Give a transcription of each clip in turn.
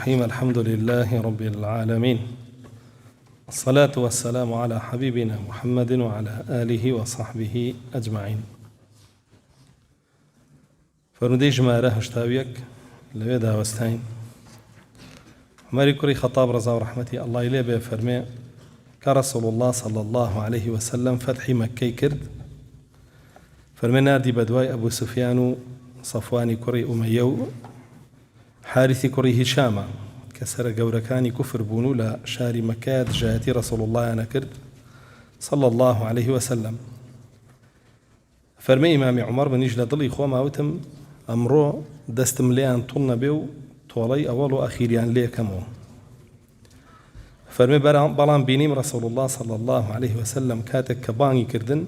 الرحيم. الحمد لله رب العالمين، الصلاة والسلام على حبيبنا محمد وعلى آله وصحبه أجمعين. فرودي جمارة هشتاويك لبيدا وستين عمر كري خطاب رضا ورحمتي الله إليه بفرمي كرسول الله صلى الله عليه وسلم فتح مكة كرد فرمي نادي بدواي أبو سفيان صفواني كري أميو حارثي كري هشام كسر جوركاني كفر بونو لا شاري مكة جاتي رسول الله أنا كرد صلى الله عليه وسلم. فرمي إمام عمر بن يجل ضلي خو ما وتم أمره دستم ليان طلنا بيو طولي أول وأخير يعني ليه كمو. فرمي بلان بينيم رسول الله صلى الله عليه وسلم كاتك كباني كردن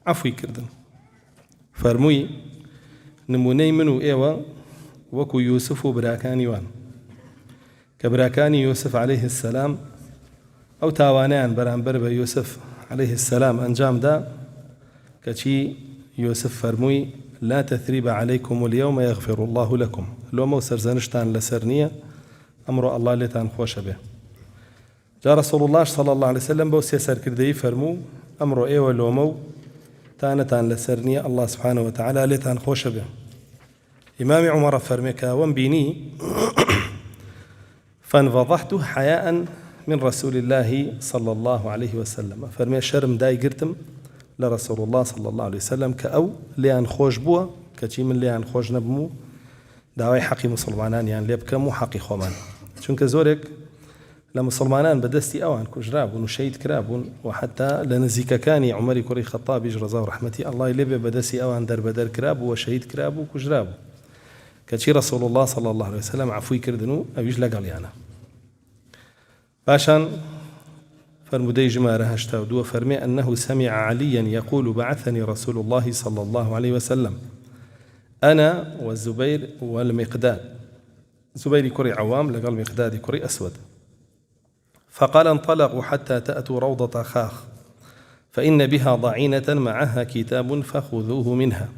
عفوي كردن. فرمي نموني منو إيوه وكو يوسف براكاني وان كبراكاني يوسف عليه السلام أو تاوانيان بران بربا يوسف عليه السلام أنجام دا كشي يوسف فرموي لا تثريب عليكم اليوم يغفر الله لكم لو مو سرزنشتان لسرنية أمر الله لتان خوش به. جاء رسول الله صلى الله عليه وسلم بوس يسر كردي فرمو أمر إيوه لو مو تانتان لسرنية الله سبحانه وتعالى لتان خوش به. إمام عمر فرميكا وانبيني فانفضحت حياء من رسول الله صلى الله عليه وسلم. فرمي شرم داي قرتم لرسول الله صلى الله عليه وسلم كأو ليان خوش بوا كتي من ليان خوش نبمو داوي حقي مسلمانان يعني ليبكمو حقي خومان چونك زورك لمسلمانان بدستي أوان كجرابون وشهيد كرابون وحتى لنزيك كاني عمري كري خطاب يجرزا ورحمتي الله يلبي بدسي أوان در بدر كرابو وشهيد كرابو كجرابو كتي رسول الله صلى الله عليه وسلم عفوي كردنو أو يجلق عليانا باشان فرمودي جمارة هشتاودو فرمي أنه سمع عليا يقول بعثني رسول الله صلى الله عليه وسلم أنا والزبير والمقداد زبير كري عوام لقال مقداد كري أسود فقال انطلقوا حتى تأتوا روضة خاخ فإن بها ضعينة معها كتاب فخذوه منها.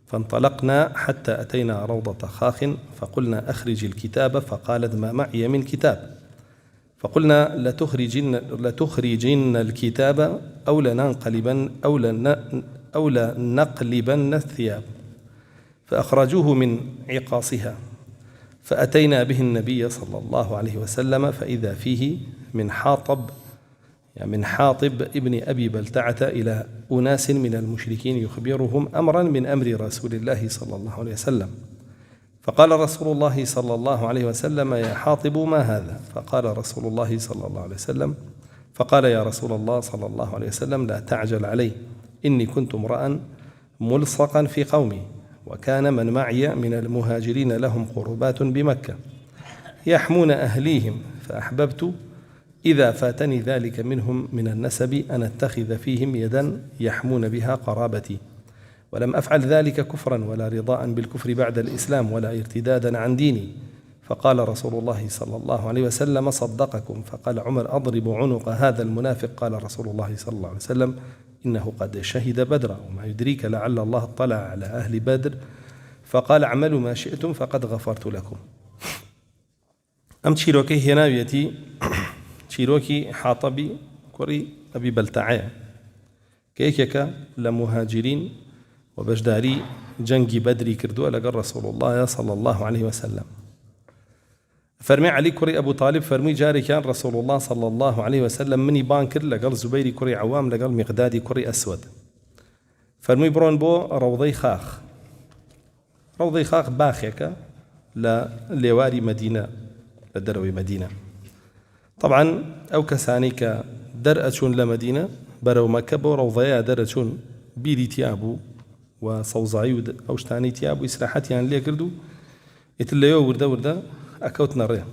فانطلقنا حتى أتينا روضة خاخ فقلنا أخرج الكتاب فقالت ما معي من كتاب فقلنا لتخرجن الكتاب أو لنقلبن الثياب فأخرجوه من عقاصها فأتينا به النبي صلى الله عليه وسلم فإذا فيه من حاطب ابن أبي بلتعة إلى أناس من المشركين يخبرهم أمرا من أمر رسول الله صلى الله عليه وسلم. فقال رسول الله صلى الله عليه وسلم يا حاطب ما هذا؟ فقال رسول الله صلى الله عليه وسلم فقال يا رسول الله صلى الله عليه وسلم لا تعجل علي إني كنت امرأ ملصقا في قومي وكان من معي من المهاجرين لهم قربات بمكة يحمون أهليهم فأحببت إذا فاتني ذلك منهم من النسب أن أتخذ فيهم يدا يحمون بها قرابتي ولم أفعل ذلك كفرا ولا رضاء بالكفر بعد الإسلام ولا ارتدادا عن ديني. فقال رسول الله صلى الله عليه وسلم صدقكم. فقال عمر أضرب عنق هذا المنافق. قال رسول الله صلى الله عليه وسلم إنه قد شهد بدرا وما يدريك لعل الله اطلع على أهل بدر فقال اعملوا ما شئتم فقد غفرت لكم. أم تشيروكي هنا يتي تشيروكي حاطبي كري أبي بلتعي كيكك لمهاجرين وبجداري جنگي بدري كردو لقى رسول الله صلى الله عليه وسلم. فرمي علي كري أبو طالب فرمي جاري كان رسول الله صلى الله عليه وسلم مني بانكر لقى زبيري كري عوام لقى مقدادي كري أسود. فرمي برون بو روضي خاخ باخيك لليواري مدينة لدروي مدينة. طبعا أو كسانيك درأتشون لمدينة برو مكة بو روضيا درأتشون بيدي تيابو وصوزعي أو شتاني تيابو إسراحتي عن ليه كردو يتليو ورده أكوتنا ريه.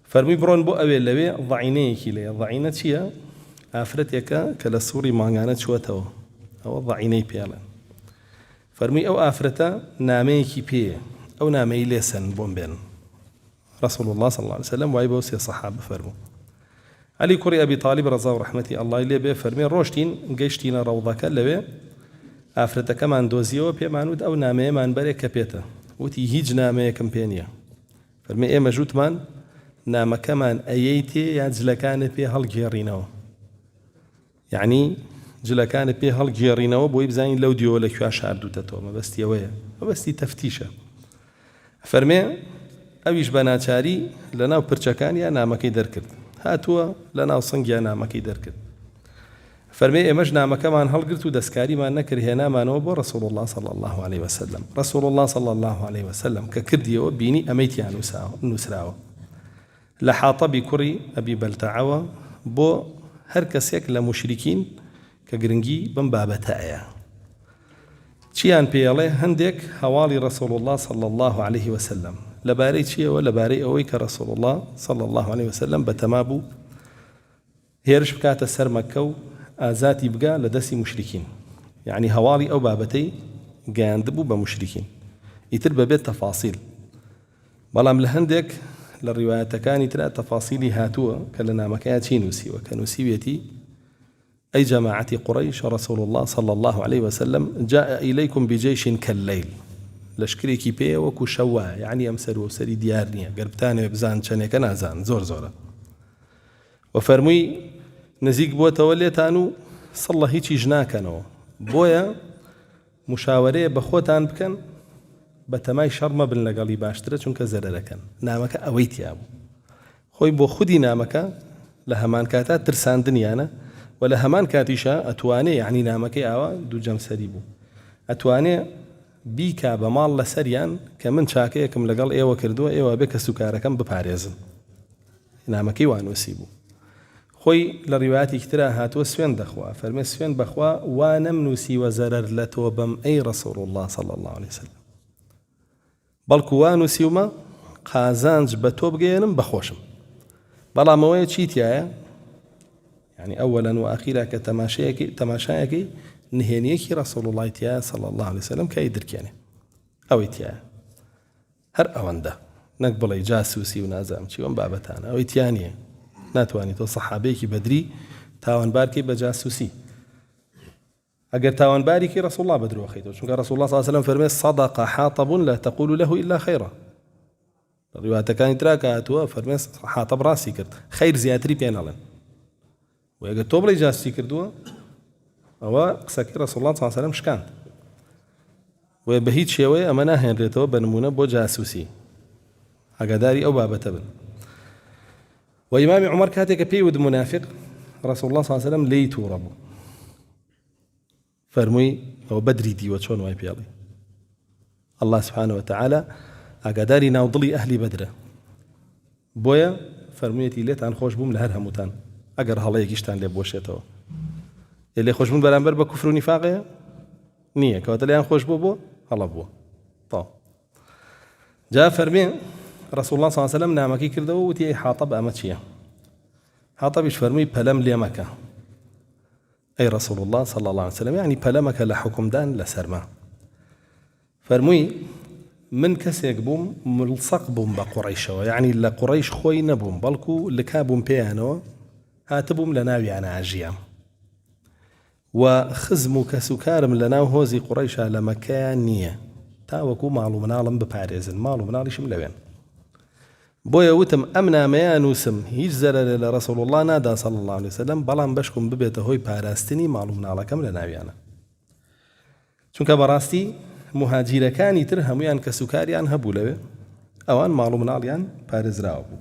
فرمي برون بو أوي اللوي ضعيني كيلي ضعينة شيا آفرتيكا كالسوري مانغانت شواتو أو ضعيني بيالا. فرمي أو آفرتا ناميكي بي أو نامي ليسن بومبين رسول الله صلى الله عليه وسلم وعيبوسي صحابة فرمو علي كري أبي طالب رضا ورحمتي الله إليه بي فرمي روشتين قيشتين روضك اللوي آفرتا كمان دوزيو بيمانود أو نامي من بريكا بيتا وتي هيج نامي كمبينيا فەرمێ ئێمە ژووتمان نامەکەمان ئەیەیتێ یا جلەکانت پێ هەڵگێڕینەوە، یعنی جلەکانت پێ هەڵگێڕینەوە بۆی بزانین لەو دیۆ لەکوێ شاردووتەتەوە، مەبەستی ئەوەیە، مەبەستی تەفتیشە. فەرمێ ئەویش بە ناچاری لەناو پرچەکان یا نامەکەی دەرکرد، هاتووە لەناو سنگیان نامەکەی دەرکرد. فەرمێ ئێمەش نامەکەمان هەڵگرت و دەستکاریمان نەکرد، هێنامانەوە بۆ ڕەسوڵ الله صلی الله عليه وسلم. ڕەسوڵ الله صلی الله عليه وسلم کە کردیەوە بینی ئەمەیتیان نووسراوە لە حاتەبی کوڕی ئەبی بەلتەعەوە بۆ هەر کەسێک لە مشریکین کە گرنگی بم بابەتەیە. چیان پێڵێ؟ هەندێک هەواڵی ڕەسوڵ الله صلی الله عليه وسلم لەبارەی چیەوە؟ لەبارەی ئەوەی کە ڕەسوڵ الله صلی الله عليه وسلم بەتەما بوو هێرش بکاتە سەر مەککە و ئازاتی بگا لە دەستی مشریکین، یعنی هەواڵی ئەو بابەتەی گەیاندبوو بە مشریکین. ئیتر بەبێت تەفاسیل، بەڵام لە هەندێک لە ڕیوایەتەکانی ترا تەفاسیلی هاتووە کە لە نامەکەیان چی نووسیوە، کە نووسیوێتی أي جماعة قريش رسول الله صلى الله عليه وسلم جاء إليكم بجيش كالليل، لشكريكي بيه وكو شوا، يعني أمسر وسري ديارنيا قربتاني بزان شانيك نازان زور زورا. وفرمي نزيق بو توليتانو صلى هيتي جناكنو بويا مشاورة بخوتان بكن بەتەمای شەڕ مەبن لەگەڵی باشترە چونکە زەرەرەکەن. نامەکە ئەوەیتیا بوو، خۆی بۆ خودی نامەکە لە هەمان کاتە ترساندنیانە و لە هەمان کاتیشە ئەتوانێ، یعنی نامەکەی ئاوا دوو جەمسەری بوو، ئەتوانێ بیکا بە ماڵ لە سەریان کە من چاکەیەکم لەگەڵ ئێوە کردووە، ئێوە بێ کە سوکارەکەم بپارێزن. نامەکەی وانوسی بوو. خۆی لە ڕیواەتی ترا هاتووە سوێن دەخوا، فەرمێ سوێن بەخوا وا نەمنووسیوە زەرەر لە تۆ بەم ئەی ڕەسوڵ الله صلی الله عليه وسلم، بەڵکو وا نووسیومە قازانج بە تۆ بگەێنم بەخۆشم. بەڵام ئەوەیە چیتیایە؟ يعني أولا وأخيرا كتماشايكي نهێنیەکی ڕەسوڵ الله تیا صلی الله عليه وسلم کە ئیدرکێنێ ئەوەی تایە، هەر ئەوەندە، نەک بڵێ جاسووسی و نازام چی وەم بابەتانە، ئەوەی تیا نییە. ناتوانیت تۆ سەحابەیەکی بەدری تاوانبارکەی بە جاسووسی، ئەگەر تاوانباریکی ڕەسوڵ الله بەدرۆخەیتەوە، چونکە ڕەسوڵ الله صلی الله عليه وسلم فەرمێ صدق حاطب لا تقول له إلا خيرا. ڕیواتەکانی ترا کە هاتووە فەرمێ حاتەب ڕاستی کرد، خەیر زیاتری پێ نەڵێن. وەگەر تۆ بڵێ جاسووسی کردووە، ئەوە قسەکەی ڕەسوڵ الله صلی الله عليه وسلم شکاند. وە بە هیچ شێوەیە ئەمە ناهێنرێتەوە بە نمونە بۆ جاسووسی، ئاگاداری ئەو بابەتە بن. وإمام عمر كاتك بيود منافق رسول الله صلى الله عليه وسلم لي توربو فرمي أو بدري دي وشون واي بيالي الله سبحانه وتعالى أقداري ناوضلي أهلي بدرة بويا فرميتي ليت عن خوش بوم لهر هموتان أقر هلا يجيشتان لي بوشيتو اللي خوش بوم برامبر بكفر ونفاقية نية كواتلي عن خوش بو هلا بو طب جاء فرمي رسول الله صلى الله عليه وسلم نامكي كردو وتي حاطب أمتشيه حاطبش فرمي بلم ليمكة أي رسول الله صلى الله عليه وسلم، يعني بلمك لحكم دان لسرما. فرمي من كسيك بوم ملصق بوم بقريش، يعني لقريش خوي نبوم بلكو لكابوم بيانو هاتبوم لناوي عن عجيام وخزمو كسكارم لناو هوزي قريش على مكانية تاوكو معلوم نعلم بباريزن معلوم نعلم لوين بۆیە وتم ئەم نامەیە نووسم هیچ زەرەرێ لە ڕەسوڵ الله نادا صلی الله عليه وسلم، بەڵام بەشکم ببێتە هۆی پاراستنی ماڵ و مناڵەکەم لە ناویانە، چونکە بەڕاستی مهاجیرەکانی تر هەمویان کە سوکاریان هەبوو لەوێ، ئەوان ماڵ و مناڵیان پارێزراوە بوو.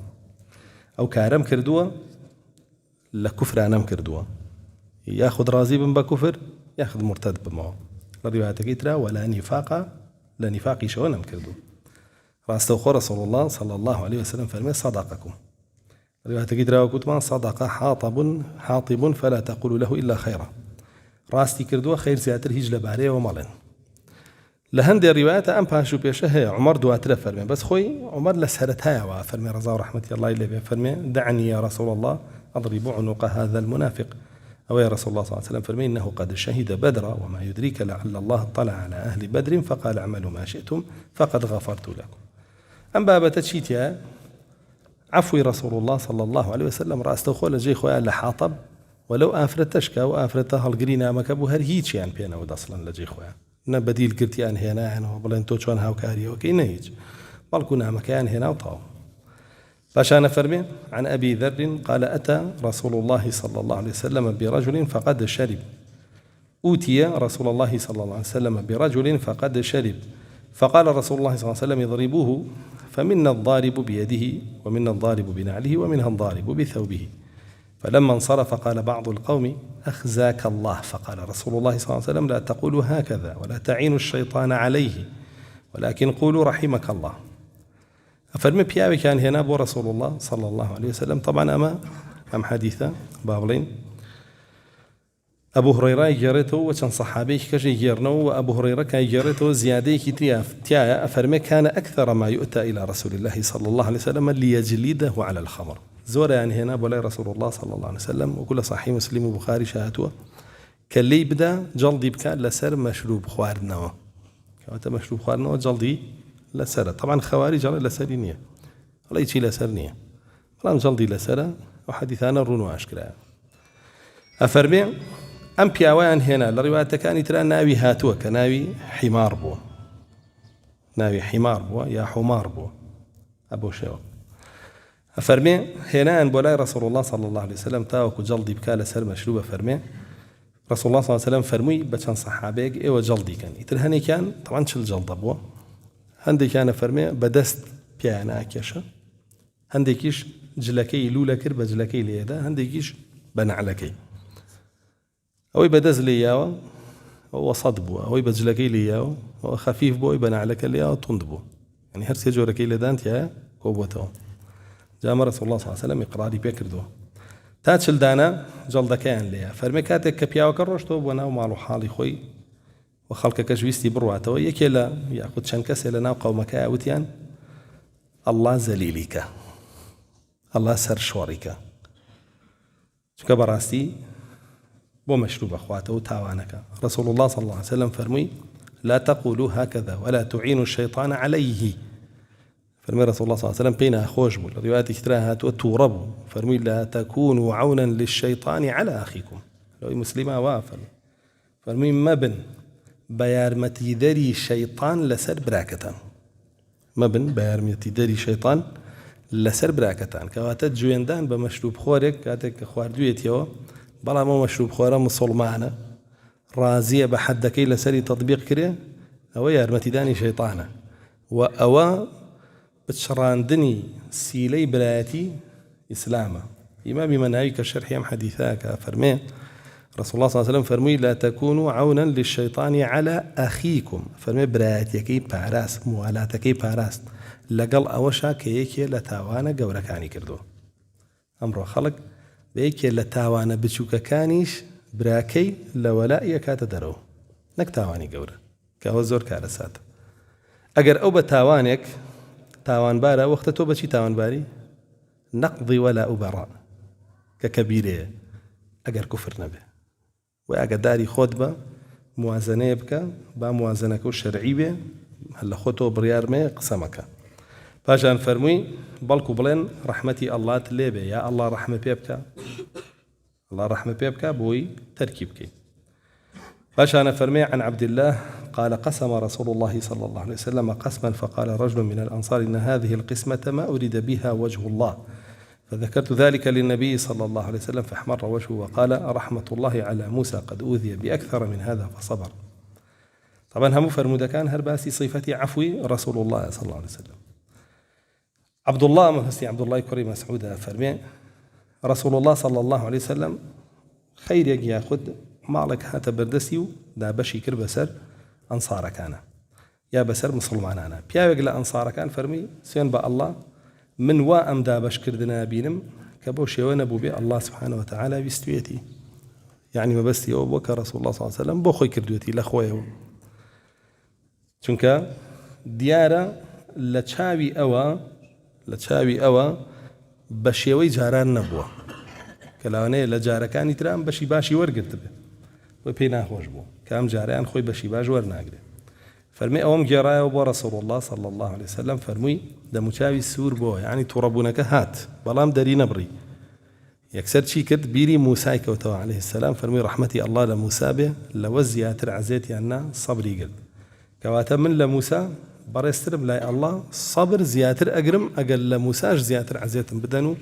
ئەو کارەم کردووە لە کوفرانەم کردووە، یاخود ڕازی بم بە کوفر یاخود مرتد بمەوە. لە ڕیوایەتەکەی ترا وەلا نیفاقە، لە نیفاقیشەوە نەم کردووە. راستوخو رسول الله صلى الله عليه وسلم فرمي صدقكم رواية قدرا وكتمان صدق حاطب فلا تقول له إلا خيرا. راستي كردوا خير زياتر هيج لباريه ومالين. لهند الروايات أم باشو بيشه هي عمر دواتر فرمي، بس خوي عمر لسهرتها وفرمي رضا ورحمة الله إليه فرمي دعني يا رسول الله أضرب عنق هذا المنافق، أو يا رسول الله صلى الله عليه وسلم فرمي إنه قد شهد بدرا وما يدريك لعل الله اطلع على أهل بدر فقال اعملوا ما شئتم فقد غفرت لكم. أم بابة تشيتيا عفوي رسول الله صلى الله عليه وسلم رأسته خول جي خويا لحاطب ولو آفرتشكا وآفرتها القرينا مكبو هر هيتشيان بينا ود أصلا لجي خويا نبديل قرتيان هنا وبلين توشوان هاوكاري وكي نهيج بلكونا مكان هنا وطاو فشان فرمي عن أبي ذر قال أتى رسول الله صلى الله عليه وسلم برجل فقد شرب أوتي رسول الله صلى الله عليه وسلم برجل فقد شرب فقال رسول الله صلى الله عليه وسلم اضربوه فمنا الضارب بيده ومنا الضارب بنعله ومنها الضارب بثوبه فلما انصرف قال بعض القوم أخزاك الله فقال رسول الله صلى الله عليه وسلم لا تقولوا هكذا ولا تعينوا الشيطان عليه ولكن قولوا رحمك الله أفرمي بياوي كان هنا بو رسول الله صلى الله عليه وسلم طبعا أم حديثة بابلين أبو هريرة يجرته وكان صحابي كجي يجرنه وأبو هريرة كان يجرته زيادة كتيا أفرمي كان أكثر ما يؤتى إلى رسول الله صلى الله عليه وسلم ليجلده على الخمر زور يعني هنا بولاي رسول الله صلى الله عليه وسلم وكل صحيح مسلم وبخاري شاهدوه كاللي يبدا جلدي بكا لسر مشروب خوارنوا كواتا مشروب خوارنوا جلدي لسر طبعا خوارج لسرينية ولا يجي لسرنية فلان جلدي لسر وحديثانا رونو أشكرا أفرمي أم بياوان هنا لرواية كان ترى ناوي هاتوا كناوي حمار بو ناوي حمار بو يا حمار بو أبو شو أفرمي هنا أن بولاي رسول الله صلى الله عليه وسلم تاوكو جلدي بكا لسر مشروب أفرمي رسول الله صلى الله عليه وسلم فرمي بچان صحابيك ايوه جلدي كان يترهني كان طبعا شل جلد ابو هندي كان فرمي بدست بيانا كيشا هندي كيش جلكي لولا كربه جلكي ليدا هندي كيش بنعلكي او بدز لياو هو صدبو او بجلكي لياو هو خفيف بو بنعلك لياو طندبو يعني هرسي جوركي لدانت يا كوبوتو جاء رسول الله صلى الله عليه وسلم اقراري بكردو تاتشل دانا جلد كان ليا فرمي كاتك كبياو كروشتو وانا ومالو حالي خوي وخلق كجويستي برواتو يكلا ياخذ شنكس لنا قومك اوتيان الله زليلك الله سر شوريك كبراستي بو مشروب اخواته تاوانك رسول الله صلى الله عليه وسلم فرمي لا تقولوا هكذا ولا تعينوا الشيطان عليه فرمي رسول الله صلى الله عليه وسلم بين خوش بول روايات اشتراها توربوا فرمي لا تكونوا عونا للشيطان على أخيكم لو مسلمة وافل فرمي مبن بيارمتي دري شيطان لسر براكتان مبن بيارمتي دري شيطان لسر براكتان كواتت جويندان بمشروب خورك كاتك خواردويتيو بلا ما مشروب خورا مسلمانة رازية بحدكي لسري تطبيق كريه أو يارمتي داني شيطانة وأوا بتشراندني سيلي بلاتي إسلامه إمام مناوي كشرح يم حديثاك فرمي رسول الله صلى الله عليه وسلم فرمي لا تكونوا عونا للشيطان على أخيكم فرمي براتيكي باراس موالاتكي باراس لقل أوشا كيكي لتاوانا قوركاني كردو أمر خلق بيكي لتاوانا بشوكا كانيش براكي لولائي كاتدرو نك تاواني قورا كهوزور كارسات أجر أو بتاوانك تاوان بارا وقت تو بشي تاوان باري نقضي ولا أبراء ككبيرة أجر كفر نبي وأجر داري خطبة موازنة بك با موازنة الشرعي به هلا خطو بريار ما قسمك فاجان فرمي بالكو بلين رحمتي الله تليبه يا الله رحمة بيبك الله رحمة بيبك بوي تركيبك فاجان فرمي عن عبد الله قال قسم رسول الله صلى الله عليه وسلم قسما فقال رجل من الأنصار إن هذه القسمة ما أريد بها وجه الله فذكرت ذلك للنبي صلى الله عليه وسلم فاحمر وجهه وقال رحمة الله على موسى قد أوذي بأكثر من هذا فصبر طبعا هم فرمودا كان هرباسي صفتي عفوي رسول الله صلى الله عليه وسلم عبد الله مهستي عبد الله كريم مسعود فرمي رسول الله صلى الله عليه وسلم خير يجي ياخذ مالك هات بردسيو دا بشي كر بسر أنصار كان يا بسر مسلمان أنا بياوج لأنصار كان فرمي سين بأ الله من وام دا بشكر دنا بينم كبوشي ونبو بي الله سبحانه وتعالى بيستويتي يعني ما بس يوبك رسول الله صلى الله عليه وسلم بوخي كردوتي لأخويه چونك ديارة لتشاوي أوا بشيوي جاران نبوه كلاواني لجاركاني ترام بشي باشي ورقت به وبينا خوش بو كام جاريان خوي بشي باش ورناقري فرمي أوم جرايا وبو رسول الله صلى الله عليه وسلم فرمي دا مشاوي السور بو يعني تربونك هات بلام داري نبري يكسر شي كد بيري موسى كوتو عليه السلام فرمي رحمتي الله لموسى به لوزيا ترعزيتي عنا صبري قلب كواتا من لموسى بەڕێسترم لای الله صبر زیاتر ئەگرم ئەگەر لە موساش زیاتر عزیێتم بدەن و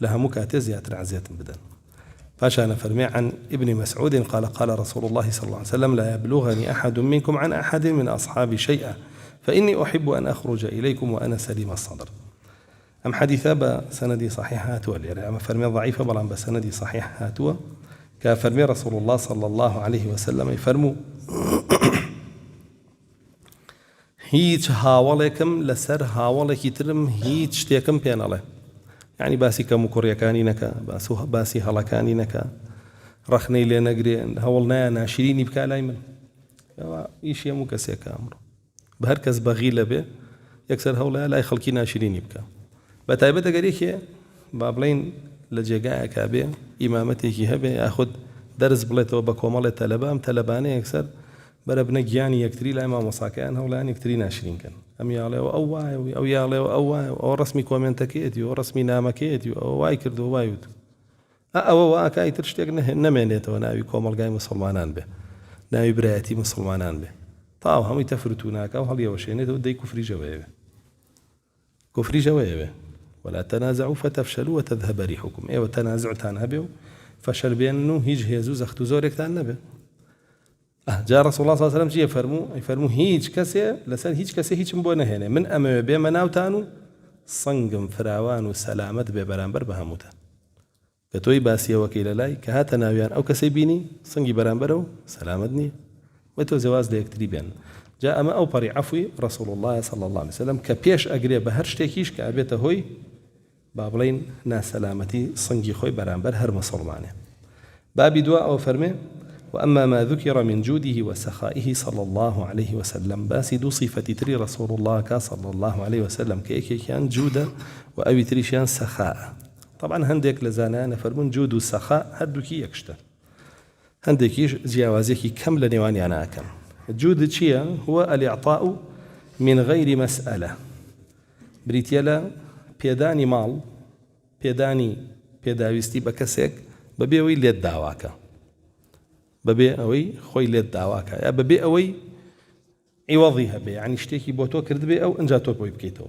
لە هەموو کاتێ زیاتر عزیێتم بدەن. فاشان فرمي عن ابن مسعود قال قال رسول الله صلى الله عليه وسلم لا يبلغني أحد منكم عن أحد من أصحابي شيئا فإني أحب أن أخرج إليكم وأنا سليم الصدر. أم حديثة بسندي صحيح هاتوا يعني أما فرمي ضعيفة بلان بسندي صحيح هاتوا كفرمي رسول الله صلى الله عليه وسلم يفرموا هيج هاولكم لسر هاولكي ترم هيج شتيكم بين الله يعني باسي كمكوريكاني نكا باسي هلاكاني نكا رخني لي نقري هولنا ناشريني بكا لايمن ايش يمو كسيك امر بهركز بغيله به يكسر هولا لا يخلكي ناشريني بكا بتايبته قريكي بابلين لجيقاء كابي امامتي هبه ياخذ درس بليتو بكومله تلبام تلباني يكسر بربنا جياني يكتري لا امام وصاكان هولا يكتري ناشرين كان ام يالي او يالي او رسمي كومنتكيتي او رسمي نامكيتي او واي كردو وايود او واكاي ترشتك نمنيت وناوي كومل جاي مسلمانان به ناوي براتي مسلمانان به طاو هم يتفرتوناك او هل يوشينيت ودي كفري جوابه كفري جوابه ولا تنازعوا فتفشلوا وتذهب ريحكم ايوه تنازع تنهبوا فشل بينه هيج هيزوز اختو زورك تنبه جاء رسول الله صلى الله عليه وسلم جي يفرمو هيج كسي لسان هيج كسي هيج مبونه هنا من أمام بمناوتانو صنقم فراوان وسلامة ببرامبر بهموتان كتوي باسية وكيل لاي كهات ناويان أو كسي بيني صنقي برامبرو سلامتني وتو زواز ليكتري بيان جاء ما أو بري عفوي رسول الله صلى الله عليه وسلم كبيش أقري بهرشتكيش كأبيته هوي بابلين نا سلامتي صنقي خوي برامبر هر مسلمانه بابي دواء أو فرمي وأما ما ذكر من جوده وسخائه صلى الله عليه وسلم باسد صفة تري رسول الله صلى الله عليه وسلم كيكي كان جودة وأبي تريشان سخاء طبعا هندك لزانا فرمون جود والسخاء هدوكي يكشتا هندكيش جياوازيكي كم لنواني أنا أكم الجود تشيا هو الإعطاء من غير مسألة بريتيلا بيداني مال بيداويستي بكسيك ببيوي ليد دعواكا ببي أوي خوي ليد دعواكا يا ببي أوي عوضي هبي يعني اشتكي بوتو كرد بي أو انجاتو بوي بكيتو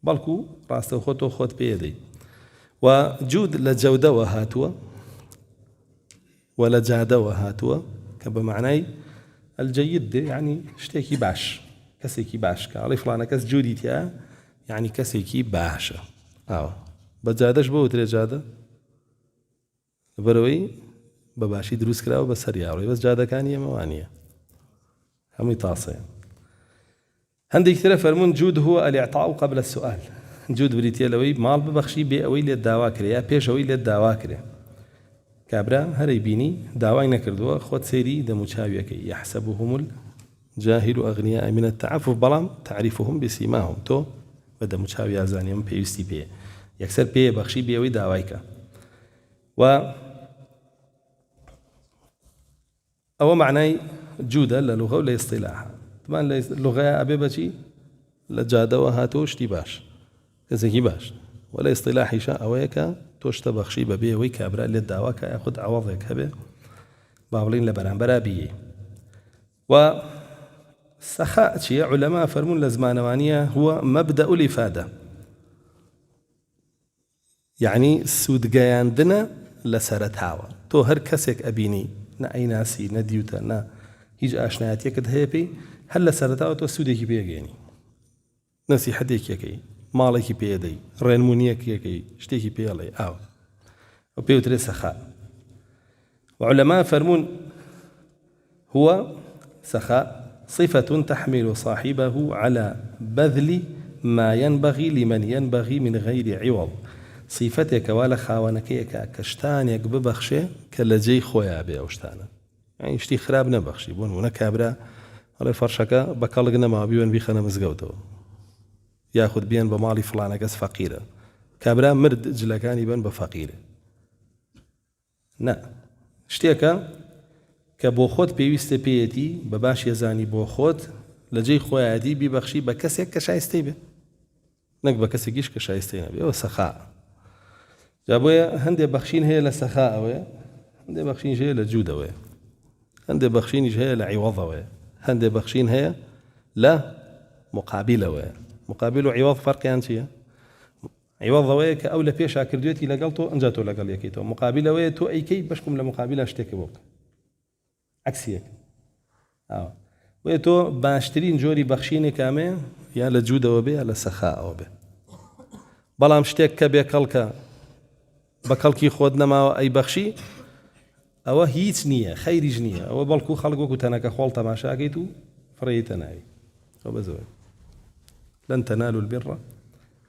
بلكو راستو خوتو خوت بيدي وجود لجودة وهاتوا ولا جادة وهاتوا كبمعنى الجيد دي يعني اشتكي باش كسيكي باش كالي فلانا كس جودي تيا يعني كسيكي باشا بجادش بوتري جادة بروي بباشي دروس كراو بس هرياوي بس جادة كانية موانية همي طاسة هندي كثير فرمون جود هو الإعطاء قبل السؤال جود بريتيا لوي مال ببخشي بي أوي للدعواكري يا بيش أوي للدعواكري كابرا هري بيني داوای نكردوا خود سيري دموچاويكي يحسبهم الجاهل أغنياء من التعفف بلام تعرفهم بسيماهم تو بدموچاوي ازانيم بيستي بي يكسر بي بخشي بي أوي داوايكا و أو معنى جودة للغة ولا اصطلاح طبعا اللغة أبي بشي لجادة وهاتوش تباش كزكي باش ولا اصطلاحي شاء أويكا توش تبخشي ببيه ويكا أبرا للدعوة ياخد عوضك هبه بابلين لبران برابيه والسخاء شيء علماء فرمون لزمانوانية هو مبدأ الإفادة يعني سود قياندنا لسرتاوة تو هر كسك أبيني نا أي ناسي نديوتا نا هيج آشنايات يكد هيبي هل لسرتاوة تو سوديكي بيجيني نسي حديك يكي مالكي بيدي رنمونيك يكي شتيكي بيالي أو وبيوتري سخاء وعلماء فرمون هو سخاء صفة تحمل صاحبه على بذل ما ينبغي لمن ينبغي من غير عوض صفتك ولا خاونكيك كشتانك ببخشي كاللجي خويا بي أوشتانا يعني شتي خراب نبخشي بون ونكابرا على فرشك بكالقنا ما بيون بيخنا مزقوتو ياخذ بين بمالي فلانة كس فقيرة كابرا مرد جلكاني بن بفقيرة نا شتيكا كبوخوت بيوست بيتي بباش يزاني بوخوت لجي خويا دي ببخشي بكسك كشايستي به نك بكسكيش كشايستينا به وسخاء جابويا هندي بخشين هي لسخاء ويا هندي بخشين هي لجودة ويا هندي بخشين هي لعوضة ويا هندي بخشين هي لا مقابلەوەیە. مقابل و عیوەض فەرقیان چییە؟ عیوەضەوەیە کە ئەو لە پێشا کردوێتی لەگەڵ تۆ ئەنجا تۆ لەگەڵ یەکەیتەوە. مقابلەوەیە تۆ ئەیکەی بەشکم لە مقابلە شتێکە بۆ بکە عەکسیەک. وێ تۆ باشترین جۆری بەخشینێک کامەیە؟ یا لە جوودەوە بێ یا لە سەخاءەوە بێ. بەڵام شتێک کە بێ کەڵکە بە کەڵکی خۆت نەماوە ئەی بەخشی ئەوە هیچ نییە، خەیریش نییە. ئەوە بەڵکو خەڵک وەکو تەنەکە خۆڵ تەماشاکەیت و فڕێیتە ناوی. ئەو بەزەوە لن تنالوا البر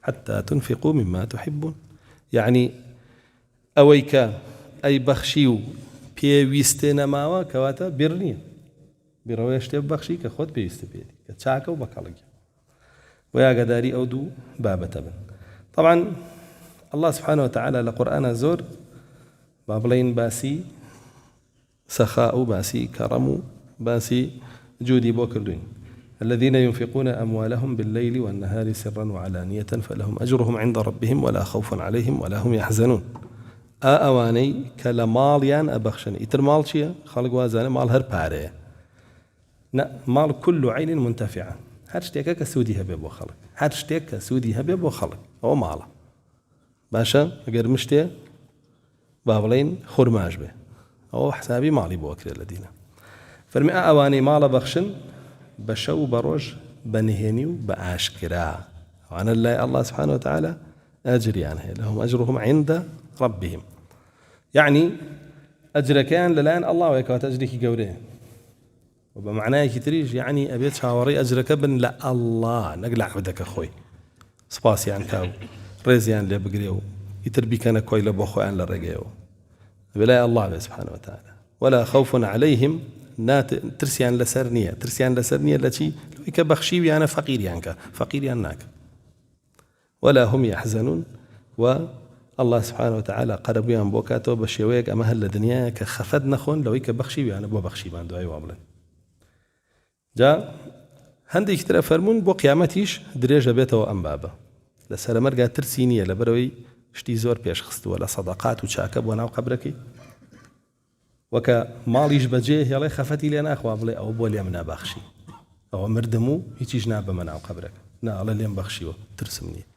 حتى تنفقوا مما تحبون. يعني ئەوەی کە ئەی بەخشی و پێویستێ نەماوە کەواتە بیر نییە. بیرەوەی شتێ بەخشی کە خۆت پێویستە پێێتی کە چاکە و بە کەڵکی و یاگەداری ئەو دوو بابەتە بن. طبعا الله سبحانه وتعالى لقرآن زور بابلين باسي سخاء باسي كرم باسي جودي بوكردين الذين ينفقون أموالهم بالليل والنهار سرا وعلانية فلهم أجرهم عند ربهم ولا خوف عليهم ولا هم يحزنون. أواني كلماليان أبخشن إتر مال شيء خلق وازانه مال هر باره مال كل عين منتفعة. هر شتێکە کە سوودی هەبێ بۆ خەڵک، هەر شتێک کە سوودی هەبێ بۆ خەڵک ئەوە ماڵە. باشە ئەگەر مشتێ با بڵێن خورماش بێ ئەوە حسابی ماڵی بۆ ئەکرێت لە دینە. فەرمی ئەوانەی ماڵە بەخشن بە شەو و بە ڕۆژ بە نهێنی و بە ئاشکرا ئەوانە لای الله سبحانه وتعالى ئەجریان هەیە لەهم ئەجرهم عند ربهم. يعني ئەجرەکەیان لەلایەن ئەڵڵاوەیە کەواتە ئەجرێکی گەورەیە. وبمعناه كتريج يعني أبيت شاوري أجرك بن لا الله نقلع عبدك أخوي سباس يعني كاو رزيان اللي بقريو يتربي كان كوي لبوخو عن للرجيو بلا الله سبحانه وتعالى ولا خوف عليهم نات ترسيان لسرنية التي لو كبخشي أنا فقير يعني فقير يعني ولا هم يحزنون. والله سبحانه وتعالى قرب يان بوكاتو بشيويك أما هل الدنيا كخفد نخون لو كبخشي أنا بو بخشي ما عنده أي وابلن جا هەندێک ترە فەرمون بۆ قیامەتیش درێژە بێتەوە ئەم بابە لەسەر مەرگا ترسی نییە لە بەرەوەی شتی زۆر پێشخستووە لە سەدەقات و چاکە بۆ ناو قەبرەکەی وەکە ماڵیش بەجێ هێڵێ خەفەتی لێ ناخوا بڵێ ئەوە بۆ لێم نابەخشی ئەوە مردم و هیچیش نابەمە ناو قەبرەکە ناڵە لێم بەخشیوە ترسم نییە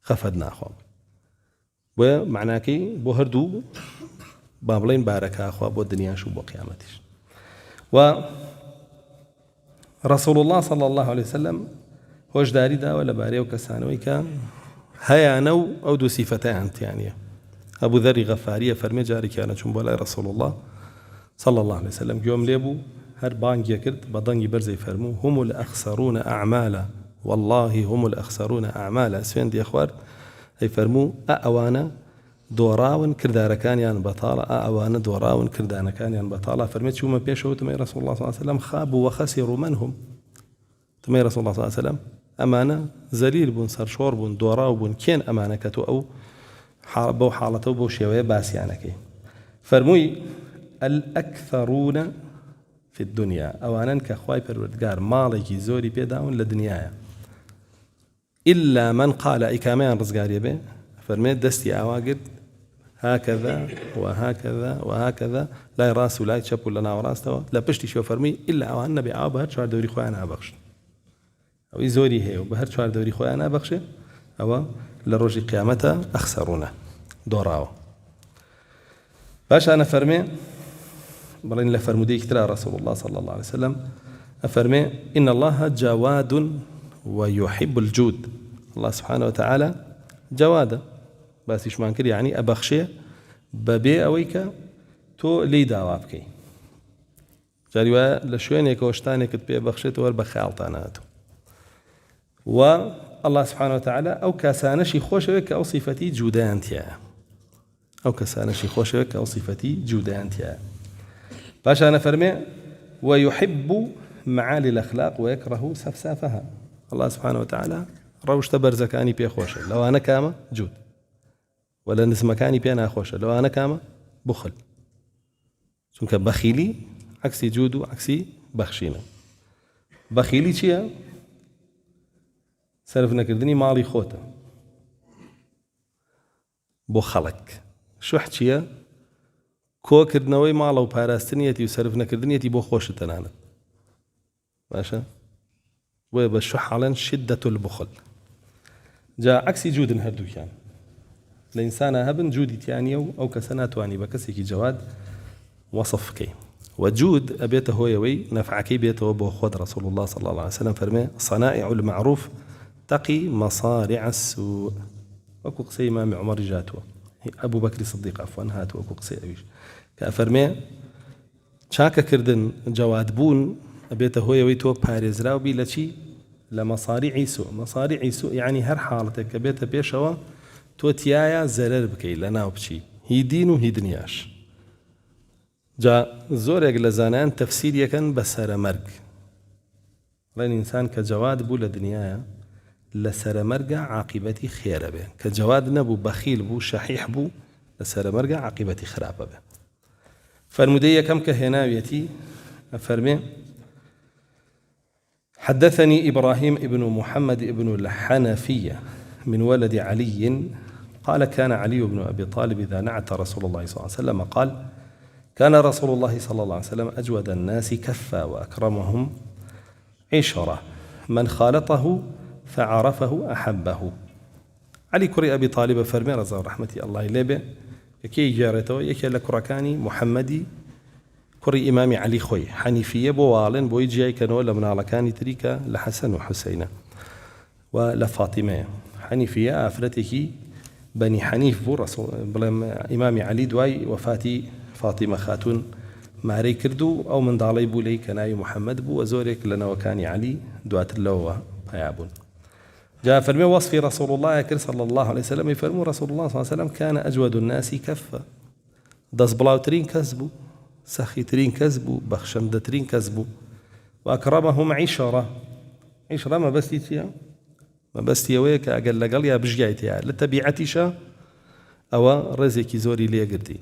خەفەت ناخوام بۆیە معناکەی بۆ هەردوو با بڵێن بارەکە ئاخوا بۆ دنیاش و بۆ قیامەتیش. و رسول الله صلى الله عليه وسلم هوش داري دا ولا باري وكسانوي كان هيا نو أو دو صفتان يعني أبو ذر غفارية فرمي جاري كان جنبولا رسول الله صلى الله عليه وسلم يوم ليبو هر بانج يكرد بدنجي برزي فرمو هم الأخسرون أعمالا والله هم الأخسرون أعمالا سوين دي أخوار هي فرمو أوانا دوراون كرداركان يعني بطالة أوانا دوراون كردانكان يعني بطالة فرميت شو ما بيشوا تمي رسول الله صلى الله عليه وسلم خابوا وخسروا من هم تمي رسول الله صلى الله عليه وسلم أمانة زليل بون سرشور بون دوراو بون كين أمانة كتو أو بو حالته بو شوية باس يعني كي فرموي الأكثرون في الدنيا أوانا كخواي پروردگار مالكي زوري بيداون لدنيايا إلا من قال إكامان رزقاري به فرميت دستي أواقد هكذا وهكذا وهكذا لا راس ولا شاب ولا ناوراس توا لا بشتي شو فرمي إلا أو النبي عابها شوار دوري خويا أنا بخش أو يزوري هي وبهر شوار دوري خويا أنا بخش أو لرجي قيامته أخسرونه دوراو باش أنا فرمي بلين لفرمودي كتير رسول الله صلى الله عليه وسلم أفرمي إن الله جواد ويحب الجود. الله سبحانه وتعالى جواد بس إيش معنكر يعني أبخشة ببيع أويك تو لي دعوابكي جاري لشوين يكوشتاني كتب أبخشة تو البخالطانات والله سبحانه وتعالى أو كسانشي خوشك أو صفتي جودانتيا أو كسانشي خوشك أو صفتي جودانتيا باش أنا فرمي ويحب معالي الأخلاق ويكره سفسافها. الله سبحانه وتعالى روش تبرزكاني بي خوشة لو أنا كامة جود ولا نسمكاني بي أنا خوشة لو أنا كامة بخل چونك بخيلي عكسي جود وعكسي بخشينا. بخيلي چيا سرف نكردني مالي خوتا بو خلق شوح چيا كو كردنوي مالا و پاراستنيتي و سرف نكردنيتي بو خوش تنانت باشا وبالشح على شدة البخل. جاء عكس جود هردو كان الإنسان هبن جودي تياني أو كسنات واني بكسيكي جواد وصف كي وجود أبيته هو يوي نفعكي بيته بخود رسول الله صلى الله عليه وسلم فرمي صنائع المعروف تقي مصارع السوء. وكو قصي إمام عمر جاتوا أبو بكر الصديق عفوا هاتوا وكو قصي أبيش كأفرمي شاكا كردن جواد بون أبيته هو يوي تو باريزراو بي لشي لمصاريع سوء. مصاريع سوء يعني هر حالتك أبيته بيشوا تو تيايا زرر بكي لنا وبشي هي دين وهي دنياش. جاء زورك لزانان تفسير يكن بسر مرق لأن إنسان كجواد بو لدنيايا لسر مرقع عاقبتي خير به كجواد نبو بخيل بو شحيح بو لسر مرقع عاقبتي خراب به. فالمدية كم كهناويتي أفرمي حدثني إبراهيم ابن محمد ابن الحنفية من ولد علي قال كان علي بن أبي طالب إذا نعت رسول الله صلى الله عليه وسلم قال كان رسول الله صلى الله عليه وسلم أجود الناس كفا وأكرمهم عشرة من خالطه فعرفه أحبه. علي كري أبي طالب فرمي رضا رحمتي الله إليه كي جارته يكي لكركاني محمدي كري إمامي علي خوي حنيفية بوالن بويجي كانوا لمن على كاني تريكا لحسن وحسين ولفاطمة حنيفية أفرته بني حنيف بو رسول إمامي علي دواي وفاتي فاطمة خاتون ماري كردو أو من ضالي بو لي كناي محمد بو وزورك لنا وكاني علي دوات اللوة بيابون. جاء فرمي وصف رسول الله صلى الله عليه وسلم يفرمو رسول الله صلى الله عليه وسلم كان أجود الناس كفة دس بلاوترين كذبوا سخيترين كذبوا بخشندترين كذبوا وأكرمهم عشرة ما بستيتيا ما بستيويك أقل لقل يا بجيتيا لتبيعتيشا أو رزيكي زوري لي قردي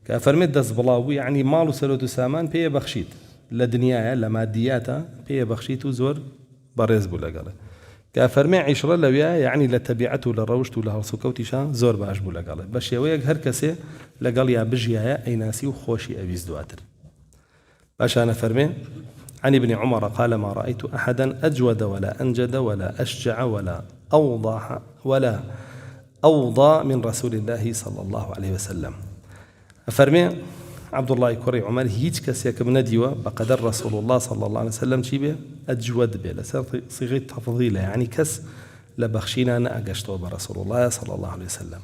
كفرمي دس بلاوي يعني مالو سلوتو سامان بيه بخشيت لدنياها لمادياتها بيه بخشيت وزور برز بو لقل كفرمي عشرة لويا يعني لتبيعته لروجته لهرسوكوتيشا زور باش بو لقل باش يويك هر كسي لقل يا بجيايا أي ناسي وخوشي أبيز دواتر. باش أنا فرمي عن ابن عمر قال ما رأيت أحدا أجود ولا أنجد ولا أشجع ولا أوضى من رسول الله صلى الله عليه وسلم. أفرمي عبد الله كوري عمر هيج كسيك من ديوة بقدر رسول الله صلى الله عليه وسلم شيبه أجود به صيغة تفضيله يعني كس لبخشينا أنا أقشته برسول الله صلى الله عليه وسلم.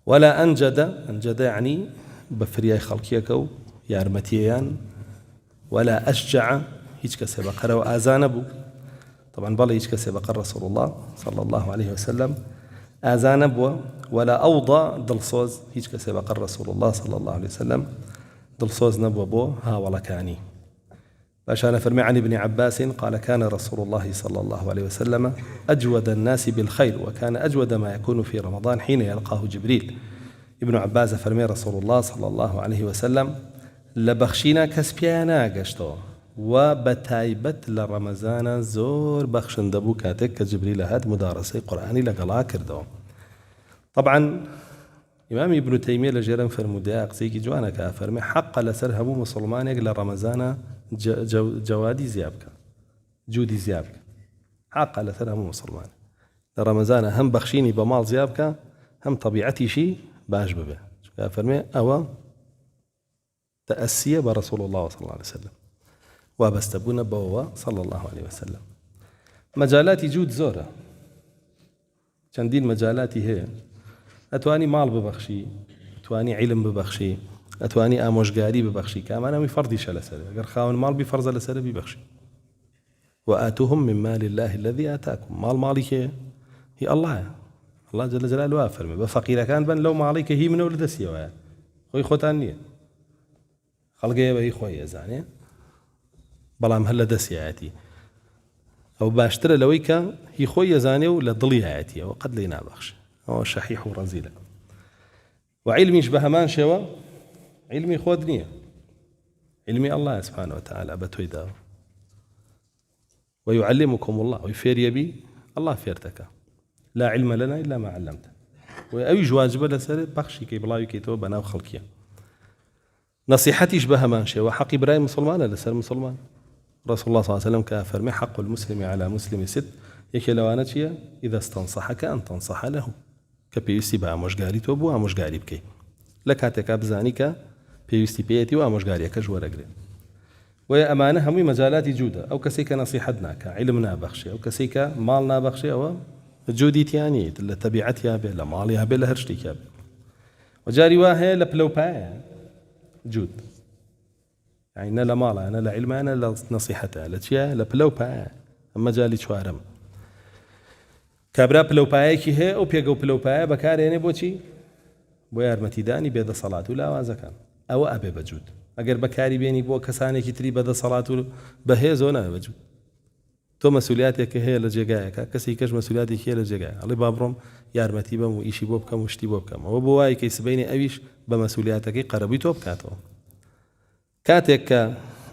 ولا أنجد يعني بفرياي خلقيكو يا أرمتيان ولا أشجع هيج كسي بقرة وآذان أبو طبعا بالله هيج كسي بقر رسول الله صلى الله عليه وسلم آذان أبو ولا أوضى دلصوز هيج كسي بقر رسول الله صلى الله عليه وسلم دلصوز نبو بو ها ولا كاني. باش أنا فرمي عن ابن عباس قال كان رسول الله صلى الله عليه وسلم أجود الناس بالخير وكان أجود ما يكون في رمضان حين يلقاه جبريل. ابن عباس فرمي رسول الله صلى الله عليه وسلم لبخشينا كسبيانا قشتو وبتايبت لرمضان زور بخشن دبو كاتك كجبريل هاد مدارسي قرآني لقلا كردو. طبعا إمام ابن تيمية لجيران فرموديا قصيكي جوانا كافرمي حق لسرهبو مسلمان يقل رمضان جوادي زيابك جودي زيابك حق لسرهبو مسلمان رمضان هم بخشيني بمال زيابك هم طبيعتي شي باش ببه كافرمي أو تأسية برسول الله صلى الله عليه وسلم وابستبون بوا صلى الله عليه وسلم. مجالات جود زورة چندين مجالاتي هي أتواني مال ببخشي أتواني علم ببخشي أتواني آموشگاري ببخشي كمان أمي فردي شلسل أقر خاون مال بفرز لسل ببخشي وآتوهم من مال الله الذي آتاكم مالك هي الله جل جلاله فرمي بفقير كان بن لو مالك هي من ولد السيوات خوي خوتانية خلقه بهي خوي زاني بلام هلا دسياتي أو باشترى لويكا هي خوي زاني ولا ضلياتي وقد لينا بخش هو شحيح ورزيلة. وعلمي شبه مان شوا علمي خودنية علمي الله سبحانه وتعالى بتويدا ويعلمكم الله ويفير يبي الله فيرتك لا علم لنا إلا ما علمته وأي واجب لسر بخشي كي بلاوي كي تو بنا وخلقيا نصيحتي شبه مان شوا حق إبراهيم مسلمان لسر مسلمان رسول الله صلى الله عليه وسلم كافرمي حق المسلم على مسلم ست يكي لوانتيا إذا استنصحك أن تنصح له كبيوستي بها مشغاري توبو مشغاري بكي لكاتك أبزانيك بيوستي بيتي ومشغاري كجورقري ويا أمانة همي مجالات جودة أو كسيك نصيحتناك علمنا بخشي أو كسيك مالنا بخشي أو جودي تياني لتبيعتها به لمالها به لهرشتك به وجاري واهي لبلو بايا جود يعني أنا لمالها أنا لعلمها أنا لنصيحتها لتشيا لبلو بايا أما جالي شوارم كابرا بلو بايا كي هي أو بيقو بلو بايا بكار يعني بوشي بويار متيداني بيد صلاة ولا وازكان أو أبي بجود ئەگەر بەکاری بێنی بۆ کەسانێکی تری بەدەسەڵات و بەهێز زۆ ناوێ بەجوود تۆ مەسئولیاتێکە هەیە لە جێگایەکە کەسی کەش مەسئولیاتێکی هەیە لە جێگایە ئەڵێ با بڕۆم یارمەتی بەم و ئیشی بۆ بکەم و شتی بۆ بکەم ئەوە بۆ وایە کەی سبەینی ئەویش بە مەسئولیاتەکەی قەرەبووی تۆ بکاتەوە کاتێک کە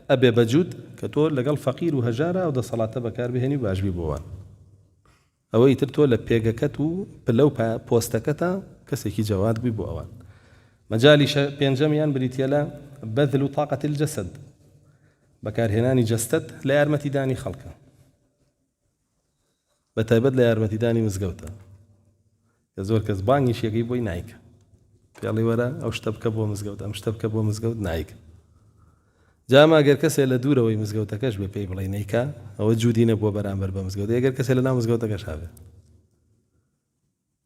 ئەبێ بەجوود کە تۆ لەگەڵ فەقیر و هەژارە و دەسەڵاتە بەکاربهێنی و باشبی بۆوان ئەوەی تر تۆ لە پێگەکەت و پلە و پۆستەکەتە کەسێکی جەواد بووی بۆ ئەوان مجالي بينجميان بريتيلا بذل طاقة الجسد بكار هناني جستد لا يرمتي داني خلقه بتايبد لا يرمتي داني مزقوته يزور كزباني شي يجيبو نايك في الله ورا او اشتبك بو مزقوته مشتبك بو مزقوت نايك جاما غير كسي لدوره وي مزقوته كاش بي بلاي نايكا او جودينا بو برامبر بمزقوته غير كسي لنا مزقوته كاش هذا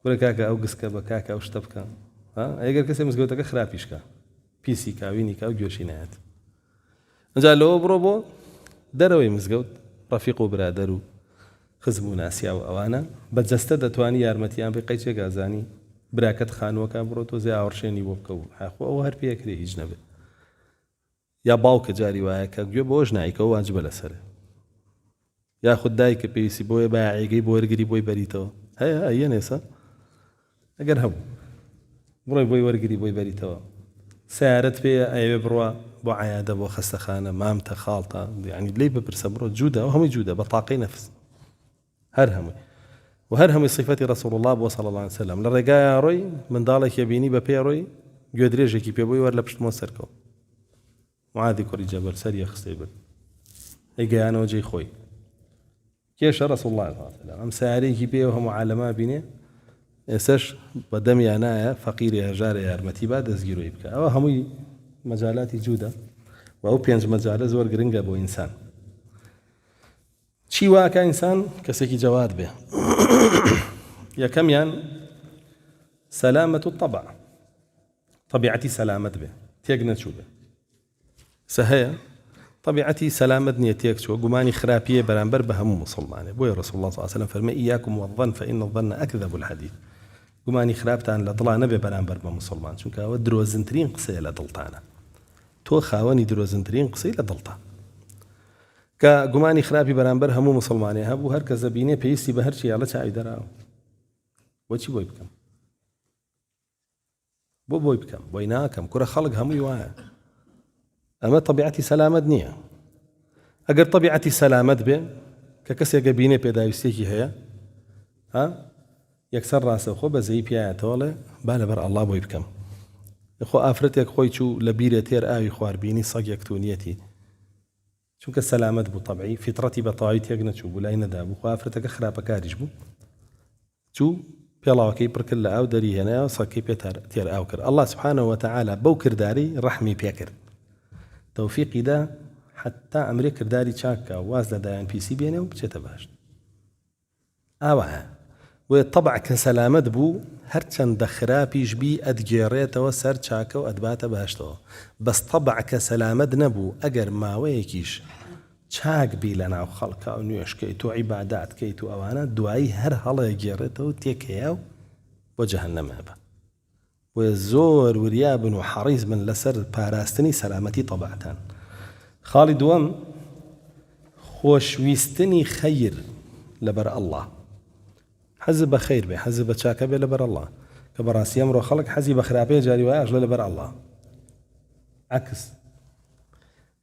كل كاكا او قسكا بكاكا او اشتبك ئەگەر کەسێ مزگەوتەکە خراپیشکە پیسی کاوینی کا و گوێشی نایەت ئەجا لەوە بڕۆ بۆ دەرەوەی مزگەوت ڕەفیق و برادەر و خزم و ناسیا و ئەوانە بەجەستە دەتوانی یارمەتیان بێ قەیچێک ئازانی براکەت خانووەکە بڕۆ تۆ زێ ئاوەڕشێنی بۆ بکە و حاخۆ ئەوە هەر پێکرێ هیچ نەبێت یا باوکە جاری وایە کە گوێ بۆش نایکەوە واجبە لەسەرێ یاخود دایکە پێویستی بۆیە بایعیگەی بۆ وەرگری بۆی بەریتەوە هەیە ئەیەنێسە ئەگەر هەبوو بڕۆی بۆی وەرگری بۆی بەریتەوە سیارەت پێ ئەوێ بڕوە بۆ عیادە بۆ خەستەخانە مامتە خاڵتە یعنی لێی بپرسە بڕۆ جوودە ئەو هەمووی جوودە بە تاقەی نەفس هەر هەمووی و هەر هەمووی صیفەتی رەسوڵ الله بۆ صلی الله علیه وسلم لە ڕێگایە ڕۆی منداڵێکی بینی بە پێ ڕۆی گوێ درێژێکی پێ بۆی وەر لە پشتمۆ سەرکەوە معادی کوڕی جەبەر سەریە خستەی برد ئەیگەیانەوە جێی خۆی کێشە رەسوڵ الله صلی الله علیه وسلم ئەم سیارەیەکی پێ و هەموو عالەما بینێ ئێسش بە دەمیان نایە فەقیری هەژارە یارمەتی با دەستگیرۆی بکە ئەوە هەمووی مەجالاتی جوودە و ئەو پێنج مەجالە زۆر گرنگە بۆ ئینسان چی واکە ئینسان کەسێکی جەواد بێ یەکەمیان سەلامەت الطەبع طبیعەتی سەلامەت بێ تێک نەچوو بێ هەیە طبيعتي سلامت نيتيك شو قماني خرابية برانبر بهم مسلمانه بوي رسول الله صلى الله عليه وسلم فرمى إياكم والظن فإن الظن أكذب الحديث قماني خرابتان لطلا نبي برانبر بمسلمان شو كاو دروزنترين قصي لدلتانا تو خاوني دروزنترين قصي لدلتا كا قماني خرابي برانبر همو مسلمانه هبو هر كزبينه بيسي بهر شي على شاي دراو وشي بوي بكم بوي بكم بويناكم كره خلق همو يواه ئەمە طبیعەتی سەلامەت نییە ئەگەر طبیعەتی سەلامەت بێ کە کەسێک بینێ پێداویستێکی هەیە یەکسەر ڕاستەوخۆ بەزەی پیایەتەوەڵێ با لەبەر ئەڵڵا بۆی بکەم خۆ ئافرەتێک خۆی چوو لە بیرە تێر ئاوی خواردبینی سەگێک تونیەتی چونکە سەلامەت بوو طبعی فیتڕەتی بە تەواوی تێک نەچوو بوو لای نەدابوو خۆ ئافرەتەکە خراپەکاریش بوو چوو پێڵاوەکەی پڕکرد لە ئاو دەری هێنایەوە سەگەکەی پێ تێر ئاو کرد ئەڵڵا سوبحانەهو وتەعالا بەو کرداری ڕەحمی پێ کرد توفيقي دا حتى أمريكا داري تشاكا وازدا دايان بي سي بينه وبشتا باش وطبع كسلامت بو هرچن دخرا بيش بي أدجيريتا وسر تشاكا وأدباتا باشتو بس طبع كسلامت نبو أجر ما ويكيش تشاك بي لنا وخلقا ونيوش كيتو عبادات كيتو أوانا دعاي هر هلا يجيريتا وتيكياو وجهنم هبا وزور ورياب وحريص من لسر باراستني سلامتي طبعتان خالد وم خوشويستني خير لبر الله حزب خير به حزب تشاكا به لبر الله كبراسي امر خلق حزب خرابيه جاري واجل لبر الله عكس